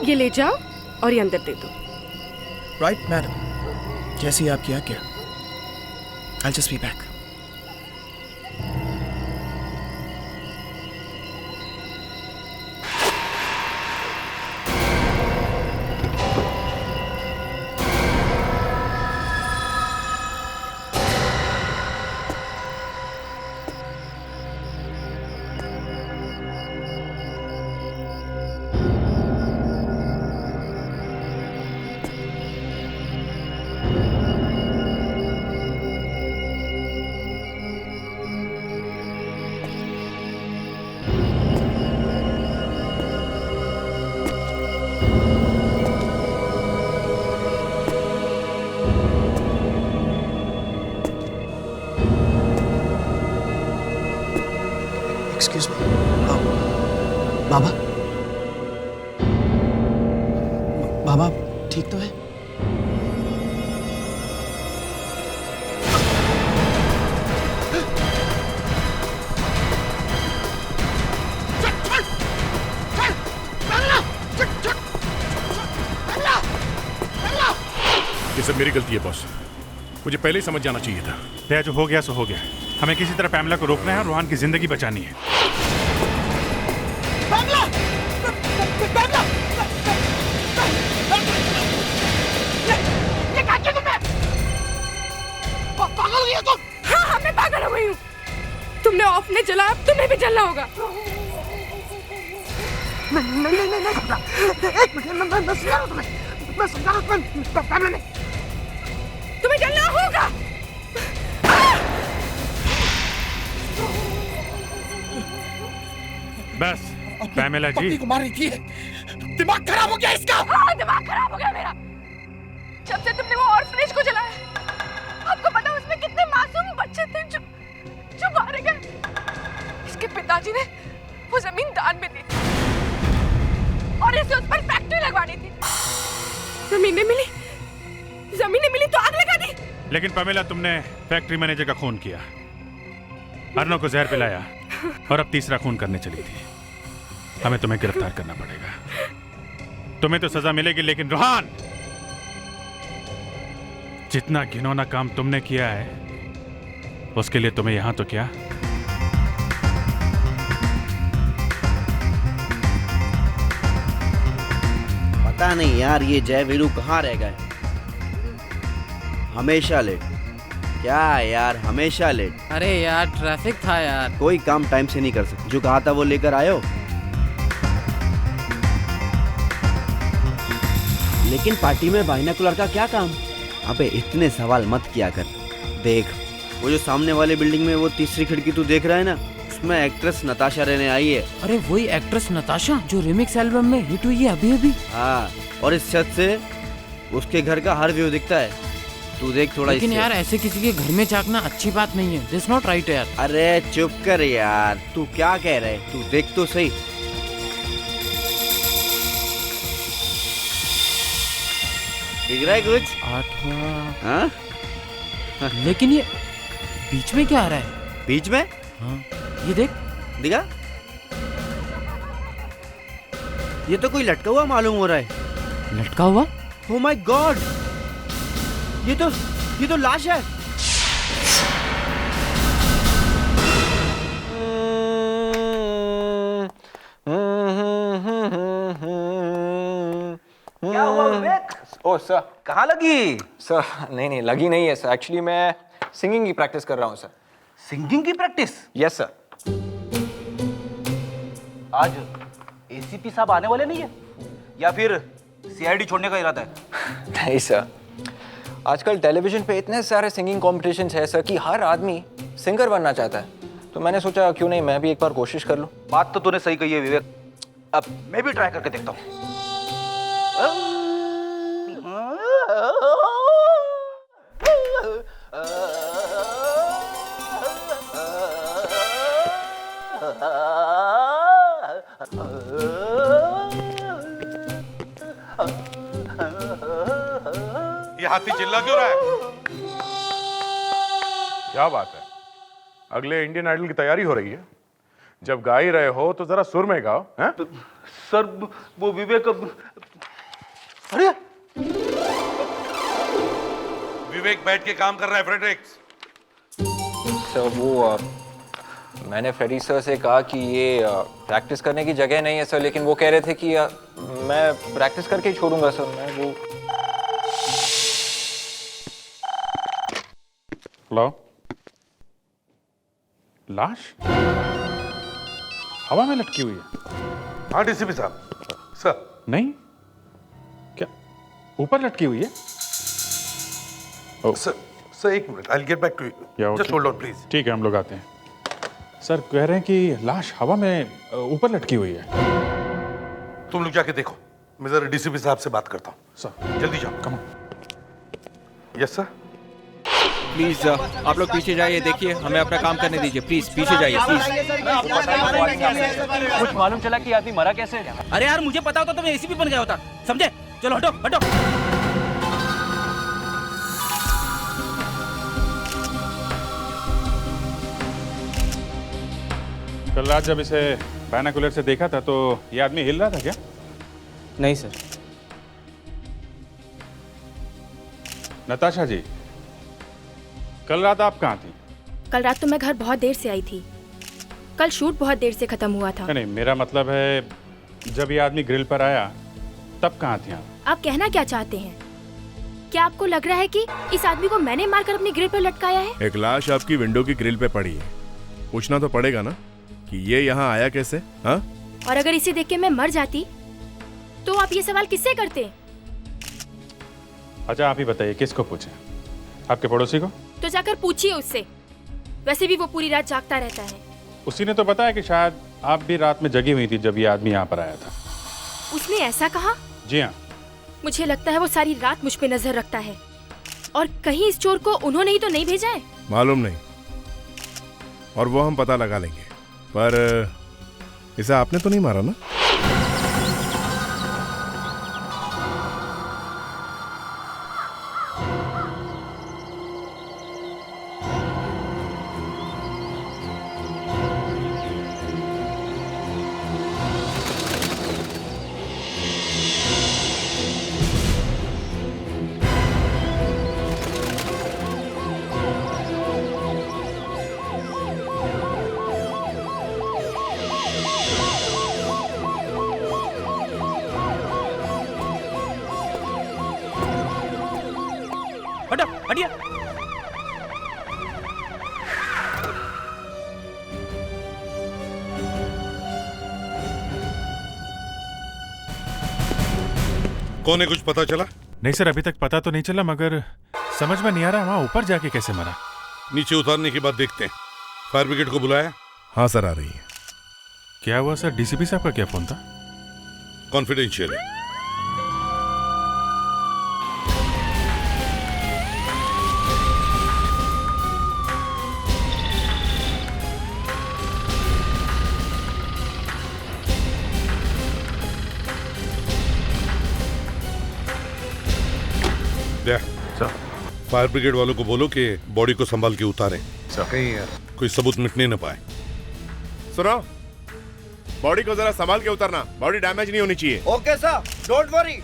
ये ले जाओ और ये अंदर दे दो। राइट मैडम, जैसी आपकी आज्ञा। I'll just be back. Excuse me, बाबा बाबा ठीक तो है? ये सब मेरी गलती है बॉस, मुझे पहले ही समझ जाना चाहिए था। दया, जो हो गया सो हो गया। हमें किसी तरह पैमला को रोकना है और रोहान की जिंदगी बचानी है। ये क्या किया तुमने? पागल हो गया तुम? हाँ, मैं पागल हो गई हूँ। तुमने ऑफ में जला, अब तुम्हें भी जलना होगा। नहीं, एक मिनट, मैं समझा रहा हूँ तुम्हें, तुम्हें जलना होगा। बस पैमेला जी, को मार रही थी, दिमाग खराब हो गया इसका। हाँ, दिमाग खराब हो गया मेरा। जब से तुमने वो ऑर्फनेज को जलाया, आपको पता उसमें कितने मासूम बच्चे थे जो मारे गए। इसके पिताजी ने वो जमीन दान में दी और इसे उस पर फैक्ट्री लगवानी थी। जमीनें मिली तो आग लगा दी। लेकिन पैमेला, तुमने फैक्ट्री मैनेजर का खून किया, अर्नो को जहर पिलाया और अब तीसरा खून करने चली थी। हमें तुम्हें गिरफ्तार करना पड़ेगा। तुम्हें तो सजा मिलेगी, लेकिन रोहान, जितना घिनौना काम तुमने किया है उसके लिए तुम्हें यहां तो क्या, पता नहीं यार, ये जय वीरू कहाँ रह गए। हमेशा लेट। क्या यार, हमेशा लेट। अरे यार, ट्रैफिक था यार। कोई काम टाइम से नहीं कर सकते। जो कहा था वो लेकर आयो। लेकिन पार्टी में बाइनोकुलर का क्या काम? अबे इतने सवाल मत किया कर। देख, वो जो सामने वाले बिल्डिंग में वो तीसरी खिड़की तू देख रहा है ना, उसमें एक्ट्रेस नताशा रहने आई है। अरे वही एक्ट्रेस नताशा जो रिमिक्स एल्बम में हिट हुई है अभी अभी। हाँ, और इस छत से उसके घर का हर व्यू दिखता है। तू देख थोड़ा। लेकिन यार, ऐसे किसी के घर में झांकना अच्छी बात नहीं है। दिस नॉट राइट यार। अरे चुप कर यार, तू क्या कह रहा है? तू देख तो सही। दिख रहा है कुछ? 8वां। हाँ? लेकिन ये बीच में क्या आ रहा है? बीच में? हाँ, ये देख। दिखा? ये तो कोई लटका हुआ मालूम हो रहा है। लटका हुआ? ओह माय गॉड, ये तो लाश है। क्या हुआ विवेक? ओह सर, कहाँ लगी? सर नहीं लगी नहीं है सर। एक्चुअली मैं सिंगिंग की प्रैक्टिस कर रहा हूँ सर। सिंगिंग की प्रैक्टिस? Yes sir. आज एसीपी साहब आने वाले नहीं है, या फिर सीआईडी छोड़ने का इरादा है? नहीं सर, आजकल टेलीविजन पे इतने सारे सिंगिंग कॉम्पिटिशन्स है सर कि हर आदमी सिंगर बनना चाहता है। तो मैंने सोचा क्यों नहीं मैं भी एक बार कोशिश कर लूं। बात तो तूने सही कही है विवेक, अब मैं भी ट्राई करके देखता हूँ। ये हाथी चिल्ला क्यों रहा है? क्या बात है, अगले इंडियन आइडल की तैयारी हो रही है। जब गा ही रहे हो तो जरा सुर में गाओ। हैं? सर वो विवेक, अरे विवेक बैठ के काम कर रहा है फ्रेडरिक्स। सर वो मैंने फ्रेडी सर से कहा कि ये प्रैक्टिस करने की जगह नहीं है सर, लेकिन वो कह रहे थे कि मैं प्रैक्टिस करके ही छोड़ूंगा सर। मैं वो हेलो, लाश हवा में लटकी हुई है? हाँ डीसीपी साहब। सर नहीं, क्या ऊपर लटकी हुई है? सर एक minute, I will get back to you, just hold on please. ठीक है, हम लोग आते हैं। सर कह रहे हैं कि लाश हवा में ऊपर लटकी हुई है। तुम लोग जाके देखो, मैं जरा डीसीपी साहब से बात करता हूँ। सर जल्दी जाओ। कम यस सर। प्लीज आप लोग पीछे जाइए, देखिए हमें अपना काम करने दीजिए, प्लीज पीछे जाइए प्लीज। कुछ मालूम चला कि आदमी मरा कैसे? अरे यार मुझे पता होता तो मैं एसीपी बन गया होता, समझे? चलो हटो हटो। कल रात जब इसे बायनाकुलर से देखा था तो ये आदमी हिल रहा था क्या? नहीं सर। नताशा जी, कल रात आप कहाँ थी? कल रात तो मैं घर बहुत देर से आई थी। कल शूट बहुत देर से खत्म हुआ था। नहीं, मेरा मतलब है जब ये आदमी ग्रिल पर आया तब कहाँ थी आप? आप कहना क्या चाहते हैं? क्या आपको लग रहा है कि इस आदमी को मैंने मारकर अपनी ग्रिल पर लटकाया है? एक लाश आपकी विंडो की ग्रिल पे पड़ी है, पूछना तो पड़ेगा ना कि ये यहाँ आया कैसे? हाँ? और अगर इसे देख के मैं मर जाती तो आप ये सवाल किससे करते? अच्छा आप ही बताइए, किसको पूछे? आपके पड़ोसी को? तो जाकर पूछिए उससे, वैसे भी वो पूरी रात जागता रहता है। उसी ने तो बताया कि शायद आप भी रात में जगी हुई थी जब ये आदमी यहाँ पर आया था। उसने ऐसा कहा? जी हाँ। मुझे लगता है वो सारी रात मुझ पे नजर रखता है, और कहीं इस चोर को उन्होंने ही तो नहीं भेजा है। मालूम नहीं, और वो हम पता लगा लेंगे, पर इसे आपने तो नहीं मारा ना? हटो हटिए। कौन है, कुछ पता चला? नहीं सर, अभी तक पता तो नहीं चला, मगर समझ में नहीं आ रहा वहाँ ऊपर जाके कैसे मरा। नीचे उतारने के बाद देखते हैं। फायर ब्रिगेड को बुलाया? हाँ सर, आ रही है। क्या हुआ सर? डीसीपी साहब का क्या फोन था? कॉन्फिडेंशियल है। फायर ब्रिगेड वालों को बोलो कि बॉडी को संभाल के उतारें, कहीं कोई सबूत मिटने न पाए। सुनो, बॉडी को जरा संभाल के उतारना, बॉडी डैमेज नहीं होनी चाहिए। Okay sir, don't worry.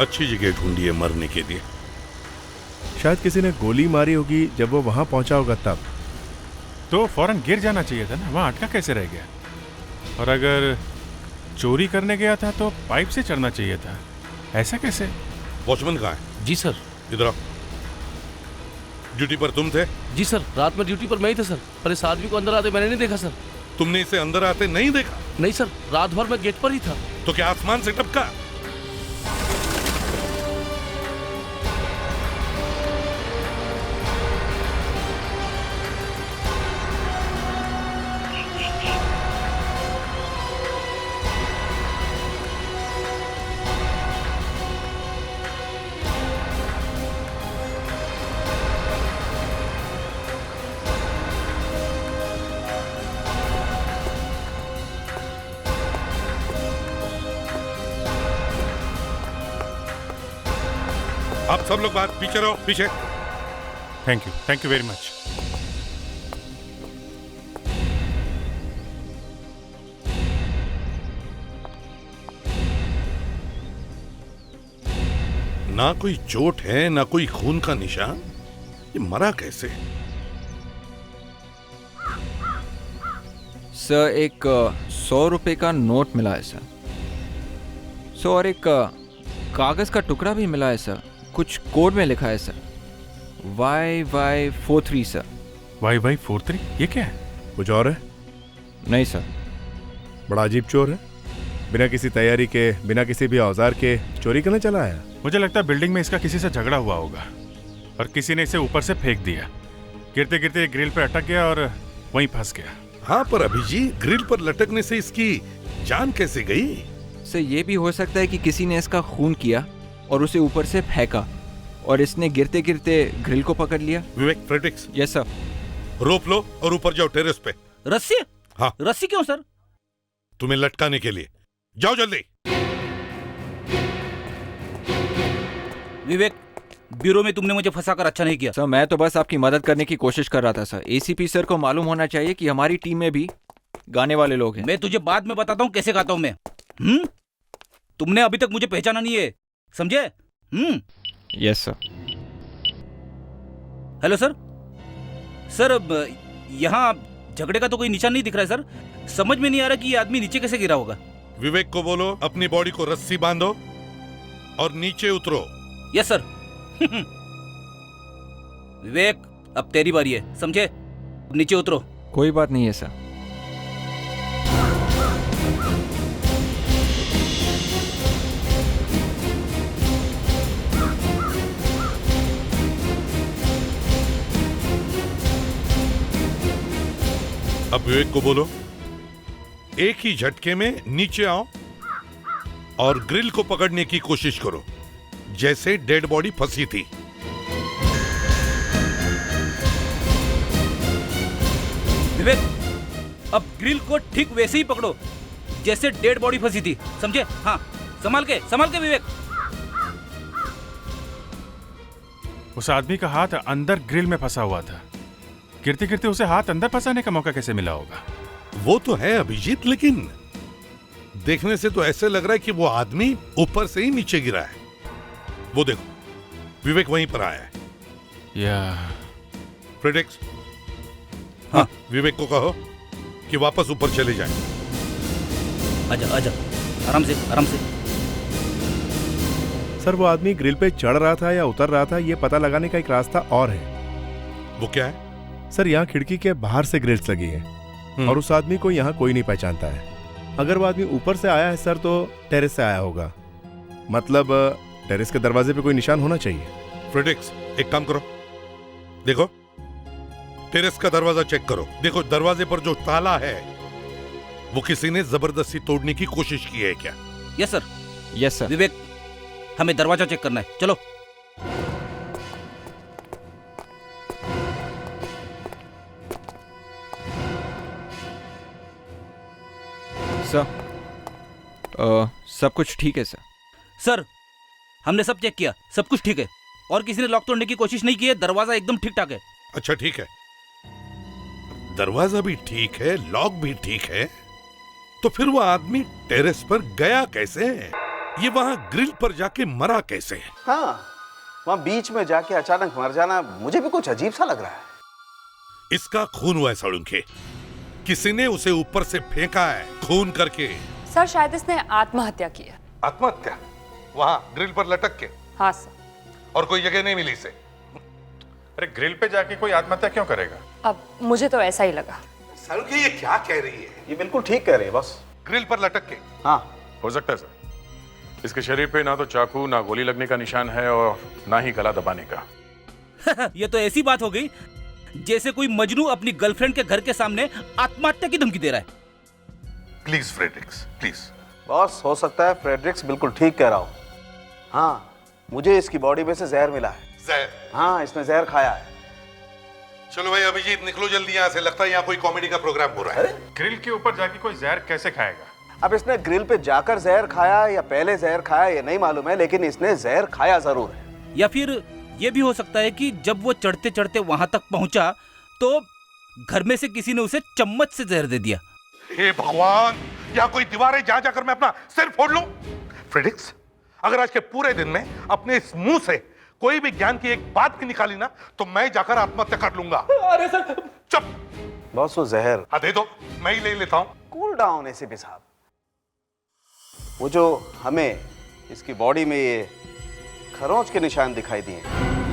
अच्छी जगह ढूंढी है मरने के लिए। शायद किसी ने गोली मारी होगी जब वो वहां पहुंचा होगा तब। तो फौरन गिर जाना चाहिए था ना, वहां अटका कैसे रह गया? और अगर चोरी करने गया था तो पाइप से चढ़ना चाहिए था, ऐसा कैसे? वॉचमैन कहाँ है? जी सर। इधर आओ। ड्यूटी पर तुम थे? जी सर, रात में ड्यूटी पर मैं ही था सर, पर इस आदमी को अंदर आते मैंने नहीं देखा सर। तुमने इसे अंदर आते नहीं देखा? नहीं सर, रात भर मैं गेट पर ही था। तो क्या आसमान से टपका? आप सब लोग बाहर, पीछे रहो, पीछे। Thank you very much. ना कोई चोट है, ना कोई खून का निशान। ये मरा कैसे? सर एक 100 रुपए का नोट मिला है सर। सर और एक कागज का टुकड़ा भी मिला है सर, कुछ कोड में लिखा है सर, YY43 सर। YY43 ये क्या है? कुछ और है? नहीं सर। बड़ा अजीब चोर है, बिना किसी तैयारी के, बिना किसी भी औजार के चोरी करने चला आया? मुझे लगता है बिल्डिंग में इसका किसी से झगड़ा हुआ होगा और किसी ने इसे ऊपर से फेंक दिया। गिरते गिरते ग्रिल पर अटक गया और वहीं फंस गया। हाँ, पर अभिजीत, ग्रिल पर लटकने से इसकी जान कैसे गई? सर ये भी हो सकता है कि किसी ने इसका खून किया और उसे ऊपर से फेंका और इसने गिरते गिरते ग्रिल को पकड़ लिया। Vivek, Fredericks. Yes sir. Rope लो और ऊपर जाओ टेरेस पे। रस्सी? हाँ। रस्सी क्यों सर? तुम्हें लटकाने के लिए। जाओ जल्दी। विवेक, ब्यूरो में तुमने मुझे फंसाकर अच्छा नहीं किया। सर मैं तो बस आपकी मदद करने की कोशिश कर रहा था सर। एसीपी सर को मालूम होना चाहिए कि हमारी टीम में भी गाने वाले लोग हैं। मैं तुझे बाद में बताता हूँ कैसे गाता हूँ मैं। तुमने अभी तक मुझे पहचाना नहीं है, समझे? Yes sir. Hello sir. Sir यहाँ झगड़े का तो कोई निशान नहीं दिख रहा है सर। समझ में नहीं आ रहा कि ये आदमी नीचे कैसे गिरा होगा। विवेक को बोलो अपनी बॉडी को रस्सी बांधो और नीचे उतरो। Yes sir. विवेक, अब तेरी बारी है, समझे? नीचे उतरो। कोई बात नहीं है सर। अब विवेक को बोलो एक ही झटके में नीचे आओ और ग्रिल को पकड़ने की कोशिश करो जैसे डेड बॉडी फंसी थी। विवेक, अब ग्रिल को ठीक वैसे ही पकड़ो जैसे डेड बॉडी फंसी थी, समझे? हाँ, संभाल के विवेक। उस आदमी का हाथ अंदर ग्रिल में फंसा हुआ था। गिरते गिरते उसे हाथ अंदर फंसाने का मौका कैसे मिला होगा? वो तो है अभिजीत, लेकिन देखने से तो ऐसे लग रहा है कि वो आदमी ऊपर से ही नीचे गिरा है। वो देखो, विवेक वहीं पर आया है। या फ्रेडरिक्स, हाँ, विवेक को कहो कि वापस ऊपर चले जाएं। आजा, आराम से। सर वो आदमी ग्रिल पे चढ़ रहा था या उतर रहा था, ये पता लगाने का एक रास्ता और है। वो क्या है? सर यहाँ खिड़की के बाहर से ग्रिल्स लगी है और उस आदमी को यहाँ कोई नहीं पहचानता है। अगर वो आदमी ऊपर से आया है सर तो टेरेस से आया होगा, मतलब टेरेस के दरवाजे पे कोई निशान होना चाहिए। फ्रेडरिक्स, एक काम करो, देखो टेरेस का दरवाजा चेक करो। देखो दरवाजे पर जो ताला है वो किसी ने जबरदस्ती तोड़ने की कोशिश की है क्या? Yes sir. Yes sir. Vivek, हमें दरवाजा चेक करना है, चलो। सर सब कुछ ठीक है सर। सर हमने सब चेक किया, सब कुछ ठीक है और किसी ने लॉक तोड़ने की कोशिश नहीं की है। दरवाजा एकदम ठीक ठाक है। अच्छा ठीक है, दरवाजा भी ठीक है, लॉक भी ठीक है, तो फिर वो आदमी टेरेस पर गया कैसे? ये वहां ग्रिल पर जाके मरा कैसे? हाँ, वहां बीच में जाके अचानक मर जाना मुझे भी कुछ अजीब सा लग रहा है। इसका खून हुआ है सड़ुंखे, किसी ने उसे ऊपर से फेंका है खून करके। सर शायद इसने आत्महत्या की है। आत्महत्या? वहां ग्रिल पर लटक के? हाँ सर। और कोई जगह नहीं मिली इसे? अरे ग्रिल पे जाके कोई आत्महत्या क्यों करेगा? अब मुझे तो ऐसा ही लगा। सड़ुंखे ये क्या कह रही है? ये बिल्कुल ठीक कह रही है बॉस। ग्रिल पर लटक के? हाँ हो सकता है सर। इसके शरीर पे ना तो चाकू ना गोली लगने का निशान है और ना ही गला दबाने का। ये तो ऐसी बात हो गई जैसे कोई मजनू अपनी गर्लफ्रेंड के घर के सामने आत्महत्या की धमकी दे रहा है। Please Fredericks, please. बॉस हो सकता है फ्रेडरिक्स बिल्कुल ठीक कह रहा हो। हाँ, मुझे इसकी बॉडी में से जहर मिला है। जहर? हाँ, इसने जहर खाया है। चलो भाई अभिजीत निकलो जल्दी यहाँ से, लगता है यहाँ कोई कॉमेडी का प्रोग्राम हो रहा है। ग्रिल के ऊपर जाके कोई जहर कैसे खाएगा? अब इसने ग्रिल पे जाकर जहर खाया या पहले जहर खाया ये नहीं मालूम है, लेकिन इसने जहर खाया जरूर है। या फिर ये भी हो सकता है कि जब वो चढ़ते चढ़ते वहां तक पहुंचा तो घर में से किसी ने उसे चम्मच से जहर दे दिया। हे भगवान, यहाँ कोई दीवार है जहां जाकर मैं अपना सिर फोड़ लूं? फ्रेडरिक्स, अगर आज के पूरे दिन में अपने इस मुंह से कोई भी ज्ञान की एक बात भी निकाली ना तो मैं जाकर आत्महत्या कर लूंगा। अरे सर चुप। बॉस वो जहर हाँ दे दो, मैं ही ले लेता हूँ। कूल डाउन एसीपी साहब। वो जो हमें इसकी बॉडी में ये खरोंच के निशान दिखाई दिए,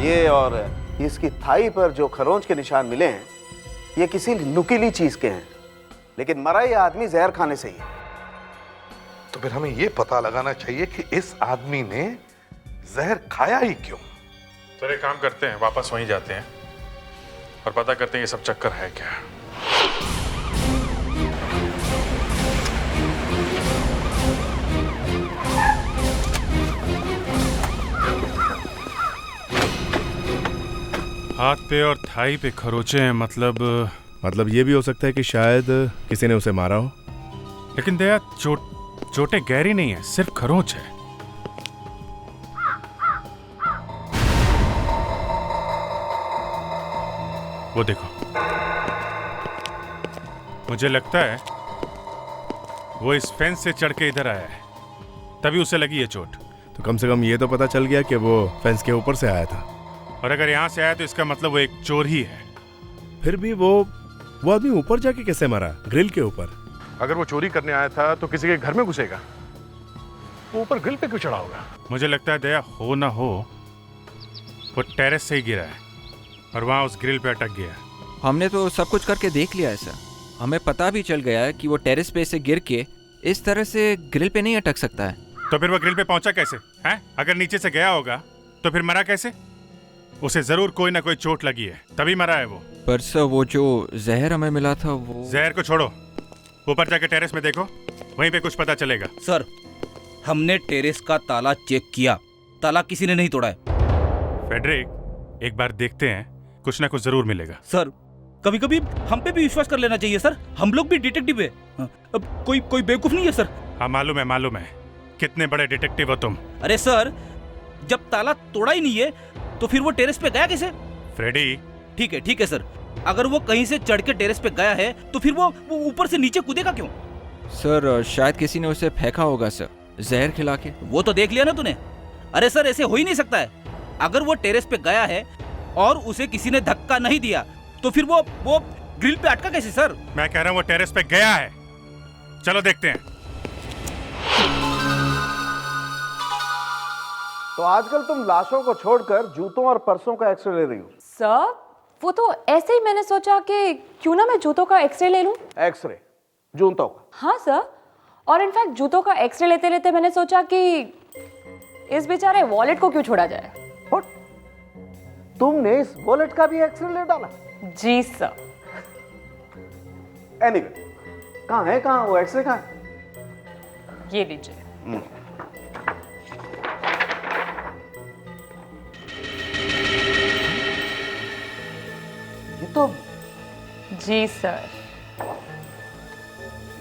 ये और इसकी थाई पर जो खरोंच के निशान मिले हैं, ये किसी नुकीली चीज के हैं, लेकिन मरा ये आदमी जहर खाने से ही है। तो फिर हमें ये पता लगाना चाहिए कि इस आदमी ने जहर खाया ही क्यों। सर एक काम करते हैं, वापस वहीं जाते हैं और पता करते हैं ये सब चक्कर है क्या। हाथ पे और थाई पे खरोचे हैं, मतलब ये भी हो सकता है कि शायद किसी ने उसे मारा हो। लेकिन दया चोटें गहरी नहीं है, सिर्फ खरोच है। वो देखो, मुझे लगता है वो इस फेंस से चढ़ के इधर आया है, तभी उसे लगी ये चोट। तो कम से कम ये तो पता चल गया कि वो फेंस के ऊपर से आया था। और अगर यहां से आया तो इसका मतलब वो एक चोर ही है। फिर भी वो आदमी ऊपर जाके कैसे मरा, ग्रिल के ऊपर? अगर वो चोरी करने आया था तो किसी के घर में घुसेगा, वो ऊपर ग्रिल पे क्यों चढ़ा होगा? मुझे लगता है दया हो ना हो वो टेरेस से ही गिरा है और वहां उस ग्रिल पे अटक गया। हमने तो सब कुछ करके देख लिया है सर, हमें पता भी चल गया है कि वो टेरेस पे से गिर के इस तरह से ग्रिल पे नहीं अटक सकता है। तो फिर वो ग्रिल पे पहुंचा कैसे हैं? अगर नीचे से गया होगा तो फिर मरा कैसे? उसे जरूर कोई ना कोई चोट लगी है, तभी मरा है वो। पर सर वो जो जहर हमें मिला था वो... जहर को छोड़ो, ऊपर जाके टेरेस में देखो, वहीं पे कुछ पता चलेगा। सर हमने टेरेस का ताला चेक किया, ताला किसी ने नहीं तोड़ा है। फेडरिक एक बार देखते हैं, कुछ ना कुछ जरूर मिलेगा। सर कभी कभी हम पे भी विश्वास कर लेना चाहिए सर, हम लोग भी डिटेक्टिव है। अब कोई बेवकूफ नहीं है सर। हाँ मालूम है, कितने बड़े डिटेक्टिव हो तुम। अरे सर जब ताला तोड़ा ही नहीं है तो फिर वो टेरेस पे गया कैसे? फ्रेडी ठीक है सर, अगर वो कहीं से चढ़ के टेरेस पे गया है तो फिर वो ऊपर से नीचे कूदेगा क्यों? सर शायद किसी ने उसे फेंका होगा सर, जहर खिला के। वो तो देख लिया ना तूने। अरे सर ऐसे हो ही नहीं सकता है, अगर वो टेरेस पे गया है और उसे किसी ने धक्का नहीं दिया तो फिर वो ग्रिल पे अटका कैसे सर? मैं कह रहा हूँ वो टेरेस पे गया है, चलो देखते हैं। तो आजकल तुम लाशों को छोड़कर जूतों और पर्सों का एक्सरे ले रही हो? सर वो तो ऐसे ही मैंने सोचा कि क्यों ना मैं जूतों का एक्सरे ले लूं। एक्सरे जूतों का? हाँ सर, और इनफैक्ट जूतों का एक्सरे लेते लेते मैंने सोचा कि इस बेचारे वॉलेट को क्यों छोड़ा जाए। तुमने इस वॉलेट का भी एक्सरे ले डाला? जी सर। एनीवे, कहाँ वो एक्सरे कहाँ है? ये लीजिए। ये तो जी सर।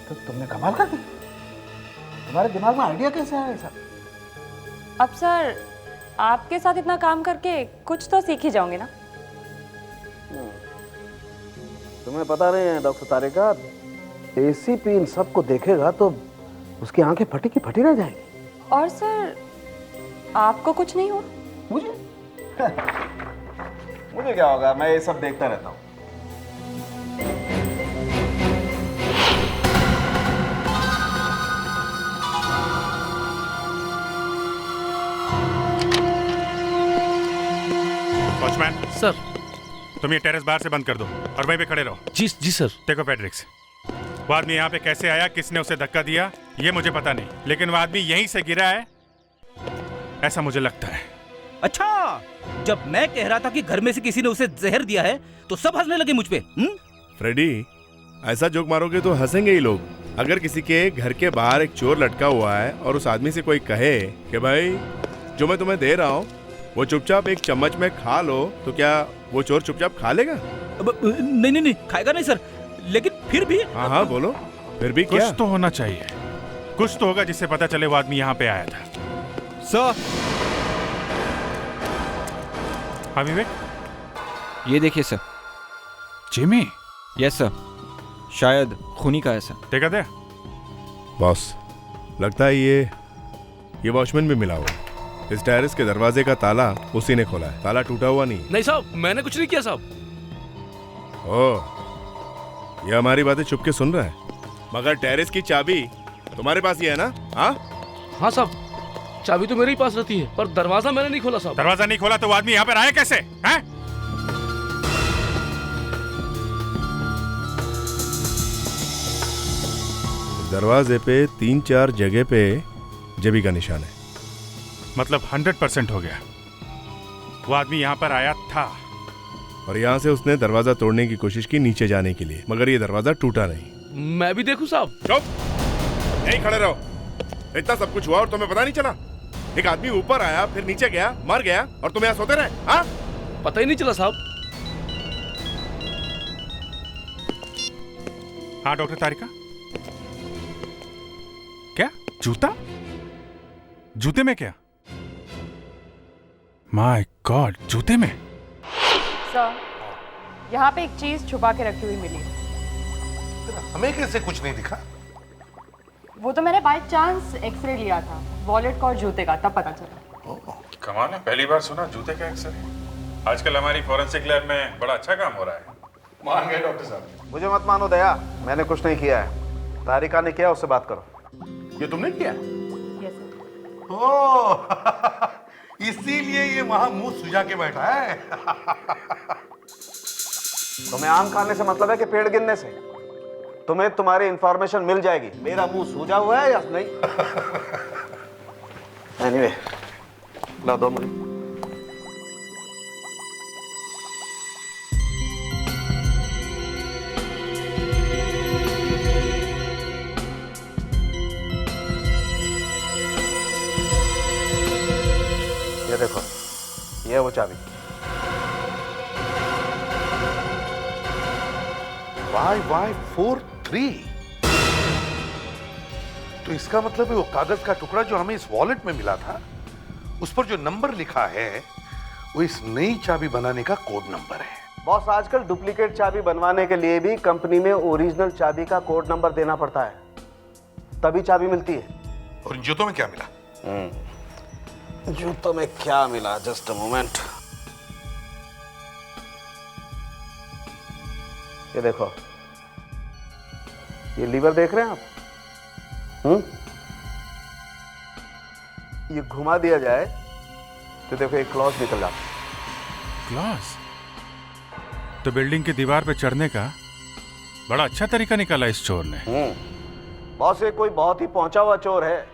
तो तुमने कमाल कर दी, तुम्हारे दिमाग में आइडिया कैसे आया सर? अब सर आपके साथ इतना काम करके कुछ तो सीख ही जाओगे ना। तुम्हें पता नहीं है डॉक्टर तारिका, एसीपी इन सबको देखेगा तो उसकी आंखें फटी की फटी रह जाएंगी। और सर आपको कुछ नहीं हुआ? मुझे क्या होगा, मैं ये सब देखता रहता हूँ। वॉचमैन सर, तुम ये टेरेस बाहर से बंद कर दो और वहीं पे खड़े रहो। जी सर। देखो फेडरिक्स, वो आदमी यहाँ पे कैसे आया, किसने उसे धक्का दिया, ये मुझे पता नहीं, लेकिन वो आदमी यहीं से गिरा है ऐसा मुझे लगता है। अच्छा, जब मैं कह रहा था कि घर में से किसी ने उसे जहर दिया है तो सब हंसने लगे मुझ पे। फ्रेडी, ऐसा जोक मारोगे तो हंसेंगे ही लोग। अगर किसी के घर के बाहर एक चोर लटका हुआ है और उस आदमी से कोई कहे कि भाई जो मैं तुम्हें दे रहा हूँ वो चुपचाप एक चम्मच में खा लो, तो क्या वो चोर चुपचाप खा लेगा? नहीं खाएगा नहीं सर, लेकिन फिर भी। हाँ बोलो, फिर भी क्या? कुछ तो होना चाहिए, कुछ तो होगा जिससे पता चले वो आदमी यहाँ पे आया था। सर हाँ विवेक, ये देखिए सर। जिमी? यस सर, शायद खूनी का ऐसा। देखा दे बॉस, लगता है ये वॉचमैन भी मिला हुआ। इस टेरेस के दरवाजे का ताला उसी ने खोला है, ताला टूटा हुआ नहीं साहब, मैंने कुछ नहीं किया साहब। ओह, ये हमारी बातें चुप के सुन रहा है, मगर टेरेस की चाबी तुम्हारे पास ही है ना? हाँ साहब, चाबी तो मेरे ही पास रहती है, पर दरवाजा मैंने नहीं खोला साहब। दरवाजा नहीं खोला तो वो आदमी यहाँ पर आया कैसे? हैं? दरवाजे पे 3-4 जगह पे जेबी का निशान है। मतलब 100% हो गया। वो आदमी यहाँ पर आया था और यहाँ से उसने दरवाजा तोड़ने की कोशिश की नीचे जाने के लिए, मगर ये दरवाजा टूटा नहीं। मैं भी देखूं साहब? चुप, यहीं खड़े रहो। इतना सब कुछ हुआ और तुम्हें पता नहीं चला? एक आदमी ऊपर आया, फिर नीचे गया, मर गया, और तुम यहाँ सोते रहे? हाँ, पता ही नहीं चला साहब। हाँ डॉक्टर तारिका, क्या जूता? जूते में क्या? माय गॉड, जूते में? सर, यहाँ पे एक चीज छुपा के रखी हुई मिली। हमें कैसे कुछ नहीं दिखा? वो तो मैंने बाय चांस एक्सरे लिया था, वॉलेट का और जूते का, तब पता चला। कमाल है, पहली बार सुना जूते का एक्सरे। आजकल हमारी फॉरेंसिक लैब में बड़ा अच्छा काम हो रहा है। मान गए डॉक्टर साहब। मुझे मत मानो दया, मैंने कुछ नहीं किया है। तारिका ने किया, उससे बात करो। ये तुमने किया? Yes sir. ओह, इसीलिए ये वहां मुंह सुझा के बैठा है। तुम्हें आम खाने से मतलब है कि पेड़ गिनने से? तुम्हें तुम्हारी इंफॉर्मेशन मिल जाएगी। मेरा मुंह सूजा हुआ है या नहीं? एनीवे, ला दो मुझे। ये देखो, ये वो चाबी। YY43। तो इसका मतलब है वो कागज का टुकड़ा जो हमें इस वॉलेट में मिला था, उस पर जो नंबर लिखा है वो इस नई चाबी बनाने का कोड नंबर है। बॉस, आजकल डुप्लीकेट चाबी बनवाने के लिए भी कंपनी में ओरिजिनल चाबी का कोड नंबर देना पड़ता है, तभी चाबी मिलती है। और इन जूतों में क्या मिला? जूतों में क्या मिला? Just a moment. ये देखो, ये लीवर देख रहे हैं आप? ये घुमा दिया जाए तो देखो एक क्लॉज निकल जाता है। क्लॉज? तो बिल्डिंग की दीवार पे चढ़ने का बड़ा अच्छा तरीका निकाला इस चोर ने। बॉस, ये कोई बहुत ही पहुंचा हुआ चोर है।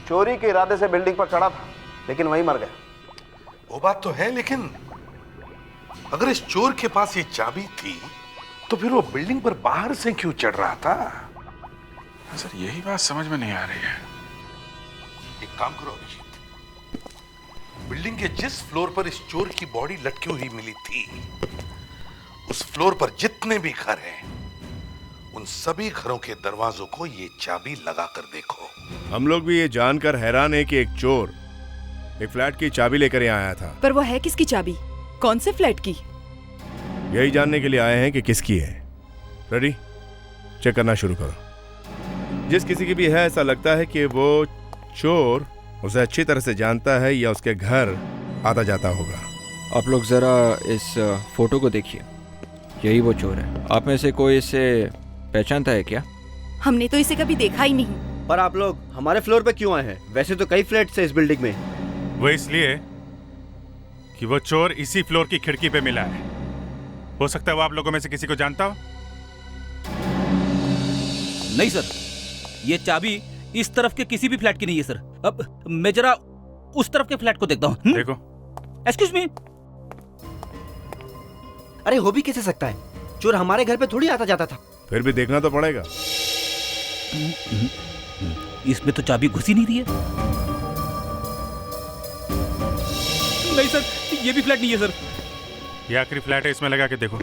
चोरी के इरादे से बिल्डिंग पर चढ़ा था, लेकिन वहीं मर गया। वो बात तो है, लेकिन अगर इस चोर के पास ये चाबी थी तो फिर वो बिल्डिंग पर बाहर से क्यों चढ़ रहा था? सर, यही बात समझ में नहीं आ रही है। एक काम करो अभिजीत, बिल्डिंग के जिस फ्लोर पर इस चोर की बॉडी लटकी हुई मिली थी, उस फ्लोर पर जितने भी घर हैं, उन सभी घरों के दरवाजों को ये चाबी लगा कर देखो। हम लोग भी ये जानकर हैरान है कि एक चोर एक फ्लैट की चाबी लेकर यहाँ आया था। पर वो है किसकी चाबी? कौन से फ्लैट की? यही जानने के लिए आए हैं कि किसकी है। रेडी? चेक करना शुरू करो। जिस किसी की भी है, ऐसा लगता है कि वो चोर उसे अच्छी तरह से जानता है या उसके घर आता जाता होगा। आप लोग जरा इस फोटो को देखिए, यही वो चोर है। आप में से कोई इसे पहचानता है क्या? हमने तो इसे कभी देखा ही नहीं। पर आप लोग हमारे फ्लोर पे क्यों आए हैं? वैसे तो कई फ्लैट्स हैं इस बिल्डिंग में। वो इसलिए कि वो चोर इसी फ्लोर की खिड़की पे मिला है। हो सकता है वो आप लोगों में से किसी को जानता हो। नहीं सर, ये चाबी इस तरफ के किसी भी फ्लैट की नहीं है सर। अब मैं जरा उस तरफ के फ्लैट को देखता हूँ। देखो। Excuse me. अरे हो भी कैसे सकता है? चोर हमारे घर पे थोड़ी आता जाता था। फिर भी देखना तो पड़ेगा। इसमें तो चाबी घुस ही नहीं रही है। नहीं सर, ये भी फ्लैट नहीं है सर। ये आखिरी फ्लैट है, इसमें लगा के देखो।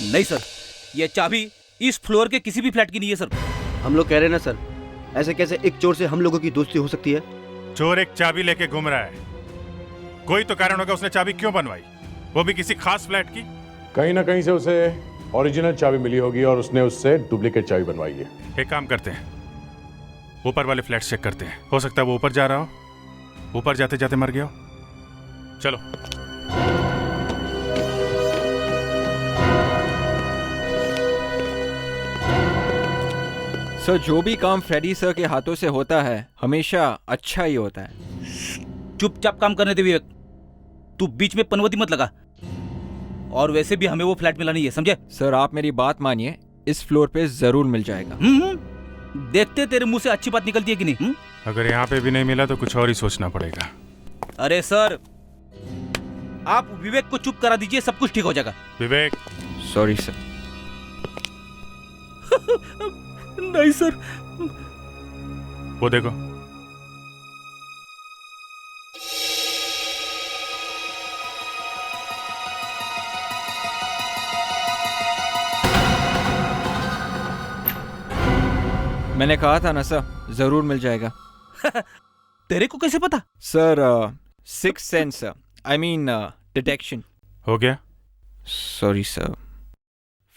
नहीं सर, ये चाबी इस फ्लोर के किसी भी फ्लैट की नहीं है सर। हम लोग कह रहे हैं ना सर, ऐसे कैसे एक चोर से हम लोगों की दोस्ती हो सकती है? चोर एक चाबी लेके घूम रहा है, कोई तो कारण होगा उसने चाबी क्यों बनवाई, वो भी किसी खास फ्लैट की। कहीं ना कहीं से उसे ओरिजिनल चाबी मिली होगी और उसने उससे डुप्लीकेट चाबी बनवाई है। एक काम करते हैं, ऊपर वाले फ्लैट चेक करते हैं। हो सकता है वो ऊपर जा रहा हो, ऊपर जाते जाते मर गया हो। चलो। सर, जो भी काम फ्रेडी सर के हाथों से होता है हमेशा अच्छा ही होता है। चुपचाप काम करने दे विवेक, तू बीच में पनवती मत लगा। और वैसे भी हमें वो फ्लैट मिला नहीं है, समझे? सर आप मेरी बात मानिए, इस फ्लोर पे जरूर मिल जाएगा। देखते तेरे मुंह से अच्छी बात निकलती है कि नहीं। अगर यहाँ पे भी नहीं मिला तो कुछ और ही सोचना पड़ेगा। अरे सर, आप विवेक को चुप करा दीजिए, सब कुछ ठीक हो जाएगा। विवेक। Sorry sir. नहीं सर। वो देखो। मैंने कहा था ना सर, जरूर मिल जाएगा। तेरे को कैसे पता? Sir six sense, I mean detection. हो गया? Sorry sir.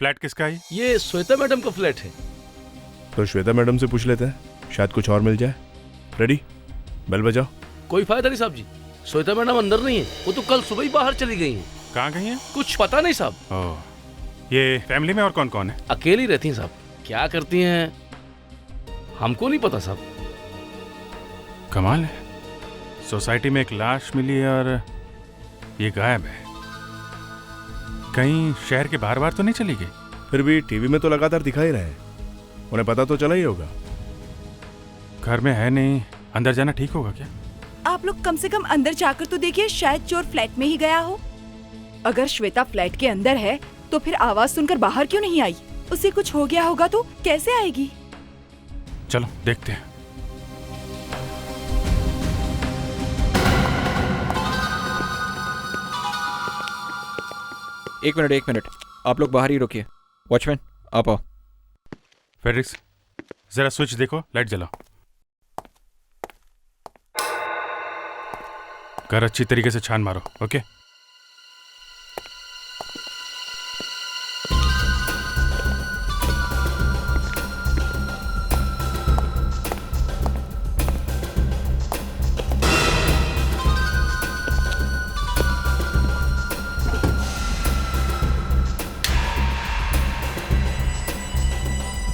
फ्लैट किसका है? ये श्वेता मैडम का फ्लैट है। तो श्वेता मैडम से पूछ लेते हैं, शायद कुछ और मिल जाए। रेडी, बेल बजाओ। कोई फायदा नहीं साहब जी, श्वेता मैडम अंदर नहीं है, वो तो कल सुबह ही बाहर चली गई हैं। कहाँ गई हैं? कुछ पता नहीं साहब। ओह, ये फैमिली में और कौन कौन है? अकेली रहती हैं साहब, क्या करती हैं हमको नहीं पता साहब। कमाल है, सोसाइटी में एक लाश मिली और ये गायब है। कहीं शहर के बाहर बाहर तो नहीं चली गई? फिर भी टीवी में तो लगातार दिखा ही रहे हैं, उन्हें पता तो चला ही होगा। घर में है नहीं, अंदर जाना ठीक होगा क्या? आप लोग कम से कम अंदर जाकर तो देखिए, शायद चोर फ्लैट में ही गया हो। अगर श्वेता फ्लैट के अंदर है तो फिर आवाज सुनकर बाहर क्यों नहीं आई? उसे कुछ हो गया होगा तो कैसे आएगी? चलो देखते हैं। एक मिनट, आप लोग बाहर ही रुकिए। वॉचमैन आप आओ। फेड्रिक्स, जरा स्विच देखो, लाइट जलाओ। घर अच्छी तरीके से छान मारो, ओके?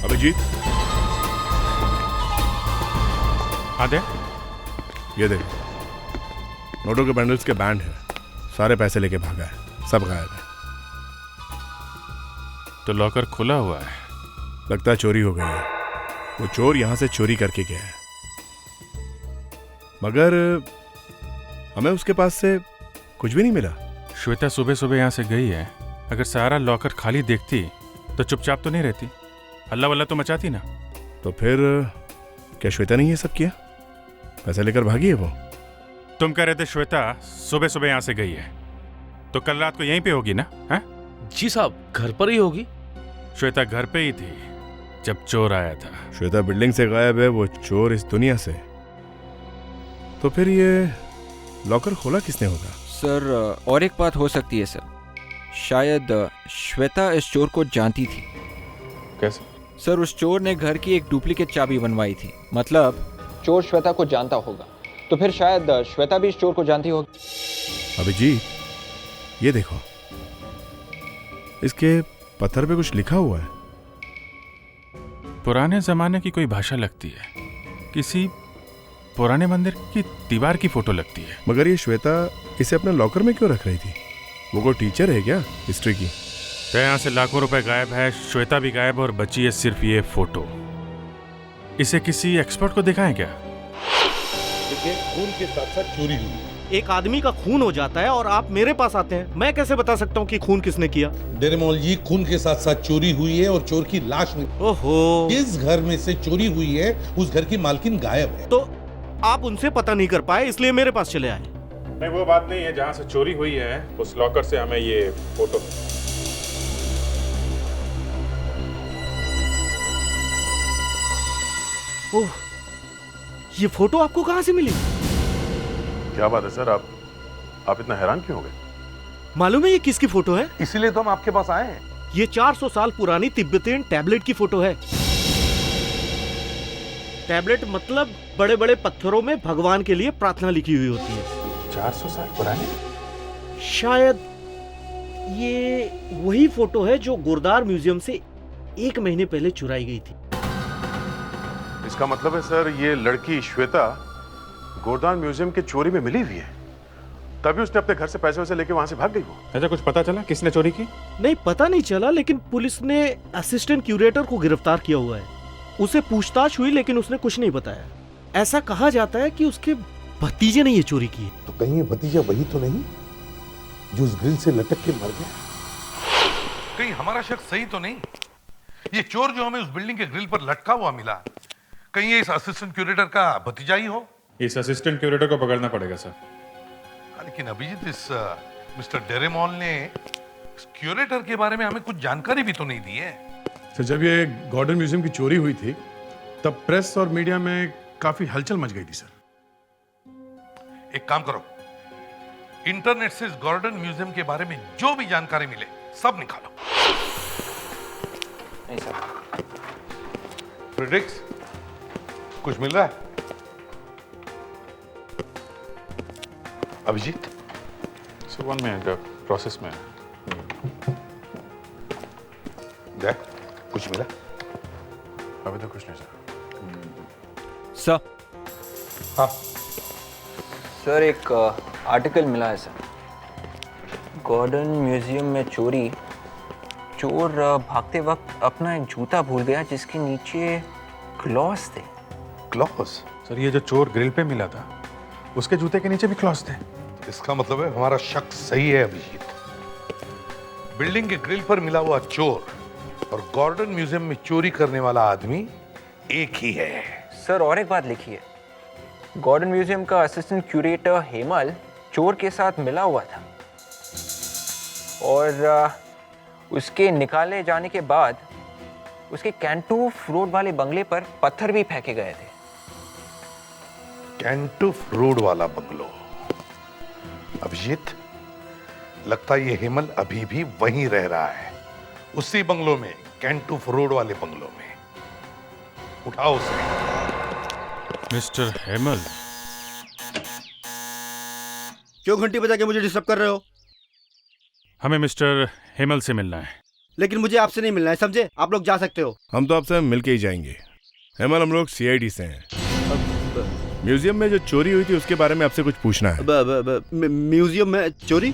अभिजीत, हाँ दे। ये देख, नोटों के बंडल्स के बैंड है, सारे पैसे लेके भागा है, सब गायब है। तो लॉकर खुला हुआ है। लगता है चोरी हो गई है। वो चोर यहां से चोरी करके गया है, मगर हमें उसके पास से कुछ भी नहीं मिला। श्वेता सुबह सुबह यहाँ से गई है, अगर सारा लॉकर खाली देखती तो चुपचाप तो नहीं रहती, हल्ला वल्ला तो मचाती ना। तो फिर क्या श्वेता ने ये सब किया? पैसे लेकर भागी है वो? तुम कह रहे थे श्वेता सुबह सुबह यहाँ से गई है, तो कल रात को यहीं पे होगी ना? है? जी साहब, घर पर ही होगी। श्वेता घर पे ही थी जब चोर आया था। श्वेता बिल्डिंग से गायब है, वो चोर इस दुनिया से। तो फिर ये लॉकर खोला किसने होगा? सर और एक बात हो सकती है सर, शायद श्वेता इस चोर को जानती थी। कैसे? सर उस चोर ने घर की एक डुप्लीकेट चाबी बनवाई थी, मतलब चोर श्वेता को जानता होगा, तो फिर शायद श्वेता भी इस चोर को जानती होगी। अभिजीत, ये देखो, इसके पत्थर पे कुछ लिखा हुआ है। पुराने जमाने की कोई भाषा लगती है, किसी पुराने मंदिर की दीवार की फोटो लगती है। मगर ये श्वेता इसे अपने लॉकर में क्यों रख रही थी? वो कोई टीचर है क्या हिस्ट्री की? तो यहाँ से लाखों रुपए गायब है, श्वेता भी गायब, और बची है सिर्फ ये फोटो। इसे किसी एक्सपर्ट को दिखाएं क्या? देखिए, खून के साथ साथ चोरी हुई। एक आदमी का खून हो जाता है और आप मेरे पास आते हैं, मैं कैसे बता सकता हूँ कि खून किसने किया? डेरेमोल जी, खून के साथ साथ चोरी हुई है और चोर की लाश में। ओहो, जिस घर में से चोरी हुई है उस घर की मालकिन गायब है। तो आप उनसे पता नहीं कर पाए, इसलिए मेरे पास चले आए। नहीं, वो बात नहीं है। जहाँ से चोरी हुई है उस लॉकर से हमें ये फोटो। ओह, ये फोटो आपको कहाँ से मिली? क्या बात है सर, आप इतना हैरान क्यों हो गए? मालूम है ये किसकी फोटो है? इसीलिए तो हम आपके पास आए हैं। ये 400 साल पुरानी तिब्बतियन टैबलेट की फोटो है। टैबलेट मतलब बड़े बड़े पत्थरों में भगवान के लिए प्रार्थना लिखी हुई होती है। 400 साल पुरानी? शायद ये वही फोटो है जो गुरदार म्यूजियम से 1 महीने पहले चुराई गई थी। इसका मतलब है सर, ये लड़की श्वेता गोरदान म्यूजियम की चोरी में मिली हुई है, तभी उसने अपने घर से पैसे वैसे लेके वहां से भाग गई वो। अच्छा, कुछ पता चला किसने चोरी की? नहीं, पता नहीं चला, लेकिन पुलिस ने असिस्टेंट क्यूरेटर को गिरफ्तार किया हुआ है। उसे पूछताछ हुई लेकिन उसने कुछ नहीं बताया। ऐसा कहा जाता है कि उसके भतीजे ने ये चोरी की है। तो कहीं ये भतीजा वही तो नहीं जो उस ग्रिल से लटक के मर गया? कहीं हमारा शक सही तो नहीं? ये चोर जो हमें उस बिल्डिंग के ग्रिल पर लटका हुआ मिला, कहीं ये इस असिस्टेंट क्यूरेटर का भतीजा ही हो? इस असिस्टेंट क्यूरेटर को पकड़ना पड़ेगा सर। लेकिन अभिजीत, इस मिस्टर डेरेमॉल ने इस क्यूरेटर के बारे में हमें कुछ जानकारी भी तो नहीं दी है। तो जब ये गॉर्डन म्यूजियम की चोरी हुई थी तब प्रेस और मीडिया में काफी हलचल मच गई थी सर। एक काम करो, इंटरनेट से इस गॉर्डन म्यूजियम के बारे में जो भी जानकारी मिले सब निकालो। नहीं सर। फ्रेडरिक्स, कुछ मिल रहा है? अभिजीत? सर 1 मिनट, प्रोसेस में। देख, कुछ मिला? अभी तो कुछ नहीं सर। सर। हाँ सर, एक आर्टिकल मिला है सर। गॉर्डन म्यूजियम में चोरी। चोर भागते वक्त अपना एक जूता भूल गया जिसके नीचे क्लॉज थे। क्लॉज? सर, ये जो चोर ग्रिल पे मिला था उसके जूते के नीचे भी क्लॉज थे। इसका मतलब है हमारा शक सही है अभिजीत। बिल्डिंग के ग्रिल पर मिला हुआ चोर और गॉर्डन म्यूजियम में चोरी करने वाला आदमी एक ही है। सर, और एक बात लिखी है, गॉर्डन म्यूजियम का असिस्टेंट क्यूरेटर हेमल चोर के साथ मिला हुआ था और उसके निकाले जाने के बाद उसके कैंटूफ रोड वाले बंगले पर पत्थर भी फेंके गए थे। कैंटूफ रोड वाला बंगलो? अभिजीत, लगता है ये हेमल अभी भी वहीं रह रहा है, उसी बंगलो में, कैंटूफ रोड वाले बंगलो में। उठाओ उसे। मिस्टर हेमल, क्यों घंटी बजा के मुझे डिस्टर्ब कर रहे हो? हमें मिस्टर हेमल से मिलना है। लेकिन मुझे आपसे नहीं मिलना है, समझे? आप लोग जा सकते हो। हम तो आपसे मिल के ही जाएंगे। हेमल, हम लोग सीआईडी से हैं। म्यूजियम में जो चोरी हुई थी उसके बारे में आपसे कुछ पूछना है। म्यूजियम में चोरी?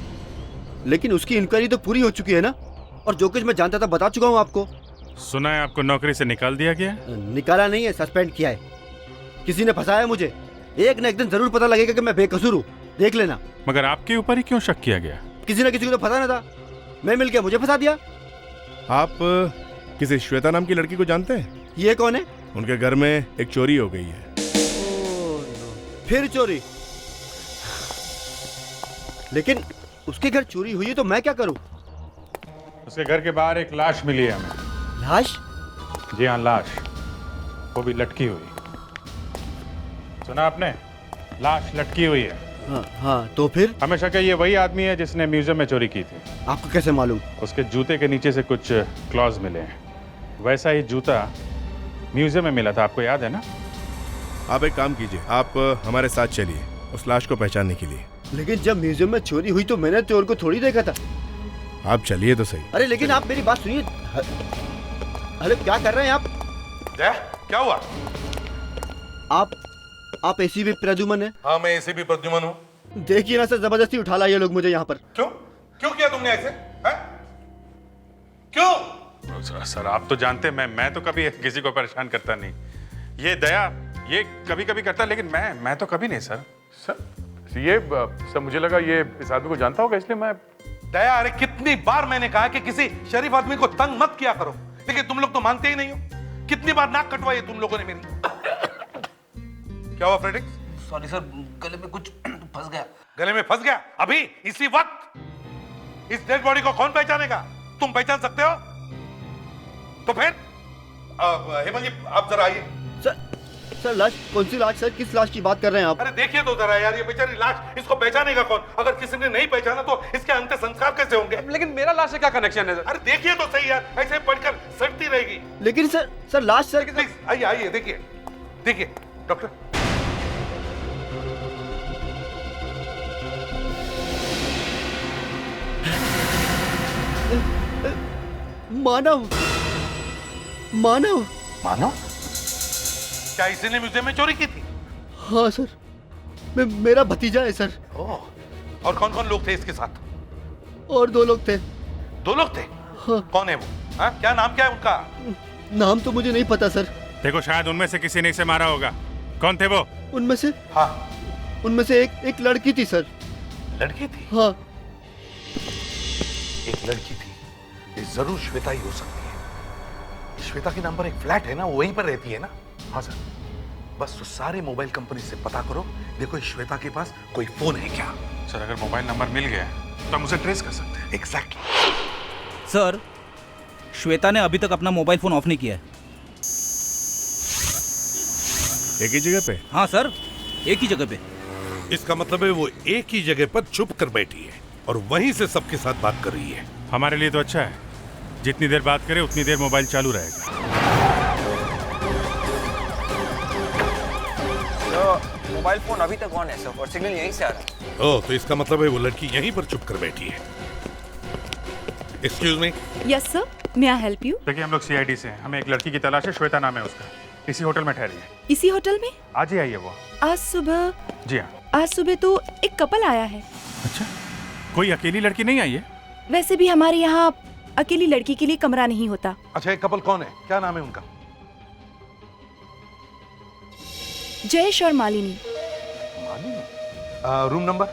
लेकिन उसकी इंक्वायरी तो पूरी हो चुकी है ना, और जो कुछ मैं जानता था बता चुका हूँ आपको। सुना है आपको नौकरी से निकाल दिया गया? निकाला नहीं है, सस्पेंड किया है। किसी ने फंसाया मुझे। एक न एक दिन जरूर पता लगेगा कि मैं बेकसूर हूँ, देख लेना। मगर आपके ऊपर ही क्यों शक किया गया? किसी न किसी को तो फंसाना था, मैं मिल के मुझे फंसा दिया। आप किसी श्वेता नाम की लड़की को जानते हैं? ये कौन है? उनके घर में एक चोरी हो गई है। फिर चोरी? लेकिन उसके घर चोरी हुई है तो मैं क्या करूं? उसके घर के बाहर एक लाश मिली है हमें। लाश? जी हाँ, लाश, वो भी लटकी हुई। सुना आपने? लाश लटकी हुई है। हाँ, तो फिर? हमें शक है ये वही आदमी है जिसने म्यूजियम में चोरी की थी। आपको कैसे मालूम? उसके जूते के नीचे से कुछ क्लॉज मिले हैं। वैसा ही जूता म्यूजियम में मिला था, आपको याद है ना? आप एक काम कीजिए, आप हमारे साथ चलिए उस लाश को पहचानने के लिए। लेकिन जब म्यूजियम में चोरी हुई तो मैंने चोर को थोड़ी देखा था। आप चलिए तो सही। अरे लेकिन आप मेरी बात सुनिए। अरे क्या कर रहे हैं आप? क्या हुआ? आप एसीपी प्रद्युमन है? हाँ, मैं एसीपी प्रद्युमन हूँ। देखिए ना सर, जबरदस्ती उठा लाए ये लोग मुझे यहाँ पर। क्यों किया तुमने ऐसे? क्यों? सर, आप तो जानते हैं मैं तो कभी किसी को परेशान करता नहीं। ये दया ये कभी कभी करता, लेकिन मैं तो कभी नहीं सर। ये सब मुझे लगा ये इस आदमी को जानता होगा, इसलिए मैं। दया, अरे कितनी बार मैंने कहा कि किसी शरीफ आदमी को तंग मत किया करो, लेकिन तुम लोग तो मानते ही नहीं हो। कितनी बार नाक कटवाई है तुम लोगों ने मेरी। क्या हुआ फ्रेडरिक्स? सॉरी सर, गले में कुछ फंस गया। गले में फंस गया? अभी इसी वक्त? इस डेड बॉडी को कौन पहचानेगा? तुम पहचान सकते हो? तो फिर हेमल जी, आप जरा आइए। सर, लाश? कौन सी लाश सर? किस लाश की बात कर रहे हैं आप? अरे देखिए तो जरा यार, ये बेचारी लाश, इसको पहचानेगा कौन? अगर किसी ने नहीं पहचाना तो इसके अंतिम संस्कार कैसे होंगे? लेकिन मेरा लाश से क्या कनेक्शन है सर? अरे देखिए तो सही यार, ऐसे पढ़कर सड़ती रहेगी। लेकिन सर लाश सर। आइए देखिए डॉक्टर। मानव? क्या इसी ने म्यूजियम में चोरी की थी? हाँ सर। मेरा भतीजा है सर। ओह, और कौन कौन लोग थे इसके साथ? और 2 लोग थे। 2 लोग थे? हाँ। कौन है वो? हाँ? क्या नाम क्या है उनका? नाम तो मुझे नहीं पता सर। देखो शायद उनमें से किसी ने इसे मारा होगा। कौन थे वो? उनमें से? हाँ। उनमें से एक लड़की थी सर। लड़की थी? हाँ। एक लड़की थी, ये जरूर श्वेता ही हो सकती है। श्वेता के नाम पर एक फ्लैट है ना, वो वहीं पर रहती है ना? हाँ सर। बस तो सारे मोबाइल कंपनी से पता करो, देखो श्वेता के पास कोई फोन है क्या? सर अगर मोबाइल नंबर मिल गया तो हम उसे ट्रेस कर सकते हैं। एग्जैक्टली। सर, श्वेता ने अभी तक अपना मोबाइल फोन ऑफ नहीं किया है। एक ही जगह पे? हाँ सर, एक ही जगह पे। इसका मतलब है वो एक ही जगह पर चुप कर बैठी है और वहीं से सबके साथ बात कर रही है। हमारे लिए तो अच्छा है, जितनी देर बात करे उतनी देर मोबाइल चालू रहेगा। तो मोबाइल फोन अभी तक ऑन है सर और सिग्नल यहीं से आ रहा है। ओह, तो इसका मतलब है वो लड़की यहीं पर चुप कर बैठी है। Excuse me. Yes sir, may I help you? देखिए हम लोग सीआईडी से हैं, हमें एक लड़की की तलाश है, श्वेता नाम है उसका, इसी होटल में ठहरी है। इसी होटल में? आज ही आई है वो। आज सुबह? जी हाँ। आज सुबह तो एक कपल आया है। अच्छा, कोई अकेली लड़की नहीं आई है? वैसे भी हमारे यहाँ अकेली लड़की के लिए कमरा नहीं होता। अच्छा, एक कपल कौन है, क्या नाम है उनका? जयेश और Malini. Room number?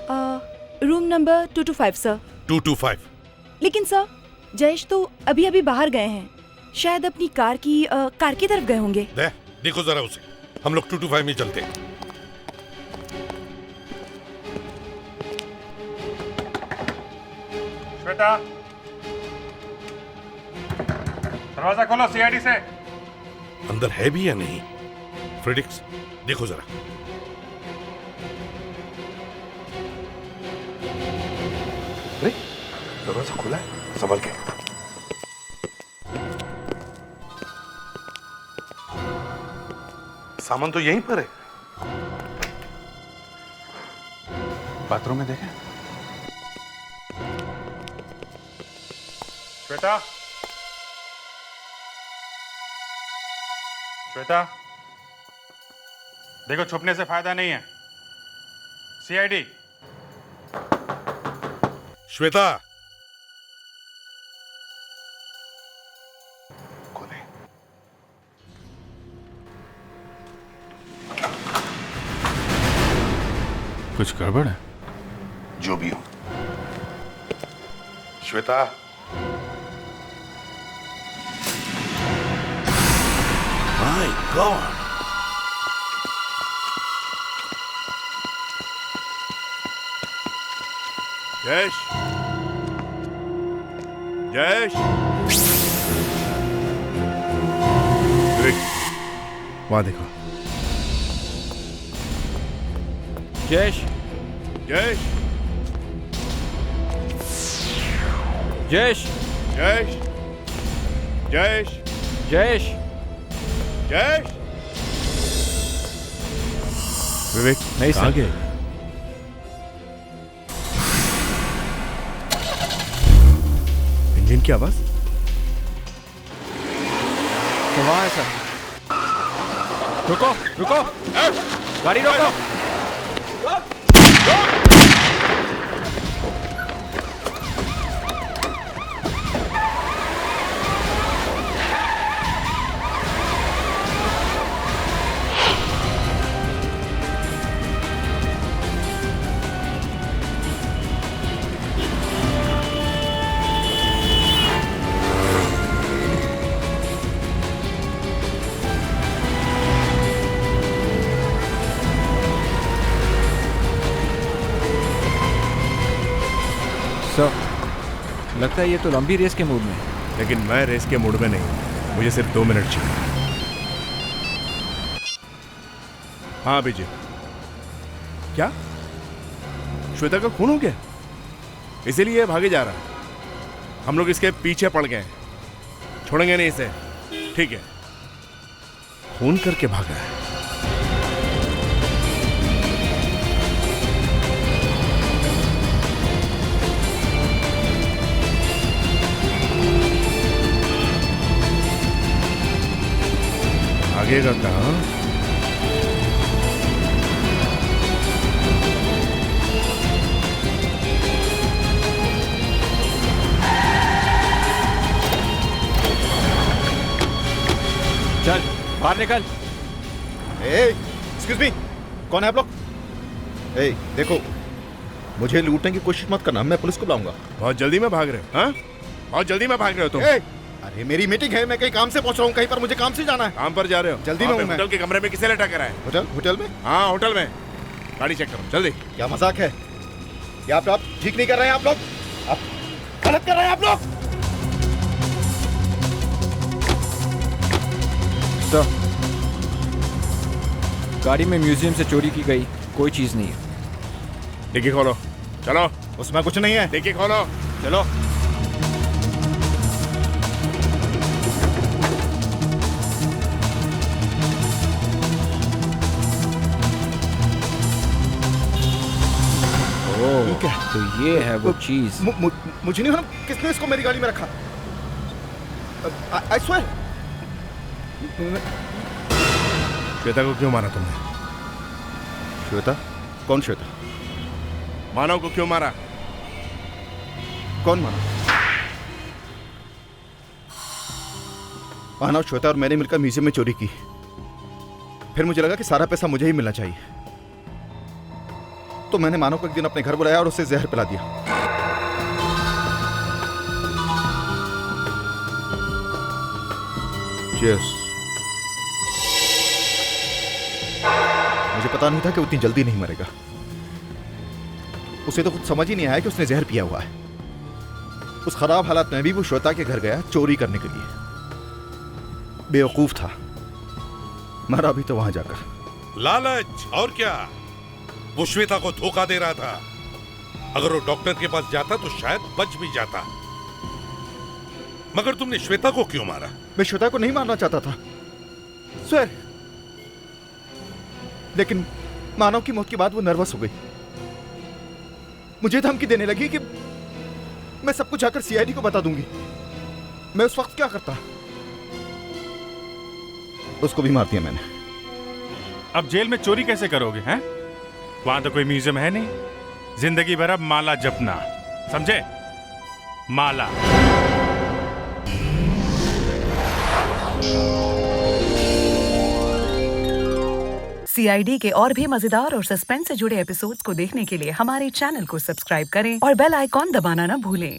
Room number 225 sir. 225। लेकिन सर, जयेश तो अभी अभी बाहर गए हैं, शायद अपनी कार की तरफ गए होंगे। देखो जरा उसे, हम लोग 225 में चलते हैं। श्वेता, दरवाजा खोलो सीआईडी से। अंदर है भी या नहीं? फ्रेडिक्स, देखो जरा। अरे, दरवाजा खुला है, संभल के। सामान तो यहीं पर है। बाथरूम में देखें। श्वेता, श्वेता, देखो छुपने से फायदा नहीं है। सीआईडी। श्वेता। कुछ गड़बड़ है? जो भी हो। श्वेता। My god. जयेश, जयेश, वहां देखो। जयेश, जयेश, जयेश, जयेश, जयेश, जयेश, जयेश। विवेक नहीं कहाँ सर। गए? इंजन की आवाज? तो वहाँ है सर। रुको, रुको, गाड़ी रोको। सर, लगता है ये तो लंबी रेस के मूड में है। लेकिन मैं रेस के मूड में नहीं, मुझे सिर्फ 2 मिनट चाहिए। हाँ विजय। क्या श्वेता का खून हो गया? इसीलिए भागे जा रहा है। हम लोग इसके पीछे पड़ गए, छोड़ेंगे नहीं इसे। ठीक है, खून करके भागा है। आगे का काम बाहर निकल। एक्सक्यूज मी, कौन है आप लोग? ए, देखो, मुझे लूटने की कोशिश मत करना, मैं पुलिस को बुलाऊंगा। बहुत जल्दी में भाग रहे हो? हाँ, बहुत जल्दी में भाग रहे हो तुम? अरे मेरी मीटिंग है, मैं कहीं काम से पहुंच रहा हूँ, कहीं पर मुझे काम से जाना है। काम पर जा रहे हो? जल्दी में हूँ मैं। होटल के कमरे में किसे लेटा कर है? होटल में? हाँ, होटल में। गाड़ी चेक करो जल्दी। क्या मजाक है? क्या आप ठीक नहीं कर रहे हैं? आप लोग आप गलत कर रहे हैं आप लोग। सर, गाड़ी में म्यूजियम से चोरी की गई कोई चीज नहीं है। डिक्की खोलो, चलो। उसमें कुछ नहीं है। डिक्की खोलो, चलो। क्या? तो ये है वो चीज। मुझे नहीं मालूम किसने इसको मेरी गाड़ी में रखा। I swear। श्वेता को क्यों मारा तुमने? श्वेता? कौन श्वेता? मानव को क्यों मारा? कौन मानव? मानव, श्वेता और मैंने मिलकर म्यूजियम में चोरी की। फिर मुझे लगा कि सारा पैसा मुझे ही मिलना चाहिए, तो मैंने मानव को एक दिन अपने घर बुलाया और उसे जहर पिला दिया। Cheers। मुझे पता नहीं था कि उतनी जल्दी नहीं मरेगा। उसे तो कुछ समझ ही नहीं आया कि उसने जहर पिया हुआ है। उस खराब हालात में भी वो श्वेता के घर गया चोरी करने के लिए। बेवकूफ था, मरा भी तो वहां जाकर। लालच और क्या? वो श्वेता को धोखा दे रहा था। अगर वो डॉक्टर के पास जाता तो शायद बच भी जाता। मगर तुमने श्वेता को क्यों मारा? मैं श्वेता को नहीं मारना चाहता था सर, लेकिन मानव की मौत के बाद वो नर्वस हो गई। मुझे धमकी देने लगी कि मैं सब कुछ जाकर सीआईडी को बता दूंगी। मैं उस वक्त क्या करता? उसको भी मार दिया मैंने। अब जेल में चोरी कैसे करोगे हैं? वहां तो कोई म्यूजियम है नहीं। जिंदगी भर अब माला जपना, समझे? माला। सीआईडी के और भी मजेदार और सस्पेंस से जुड़े एपिसोड्स को देखने के लिए हमारे चैनल को सब्सक्राइब करें और बेल आइकॉन दबाना ना भूलें।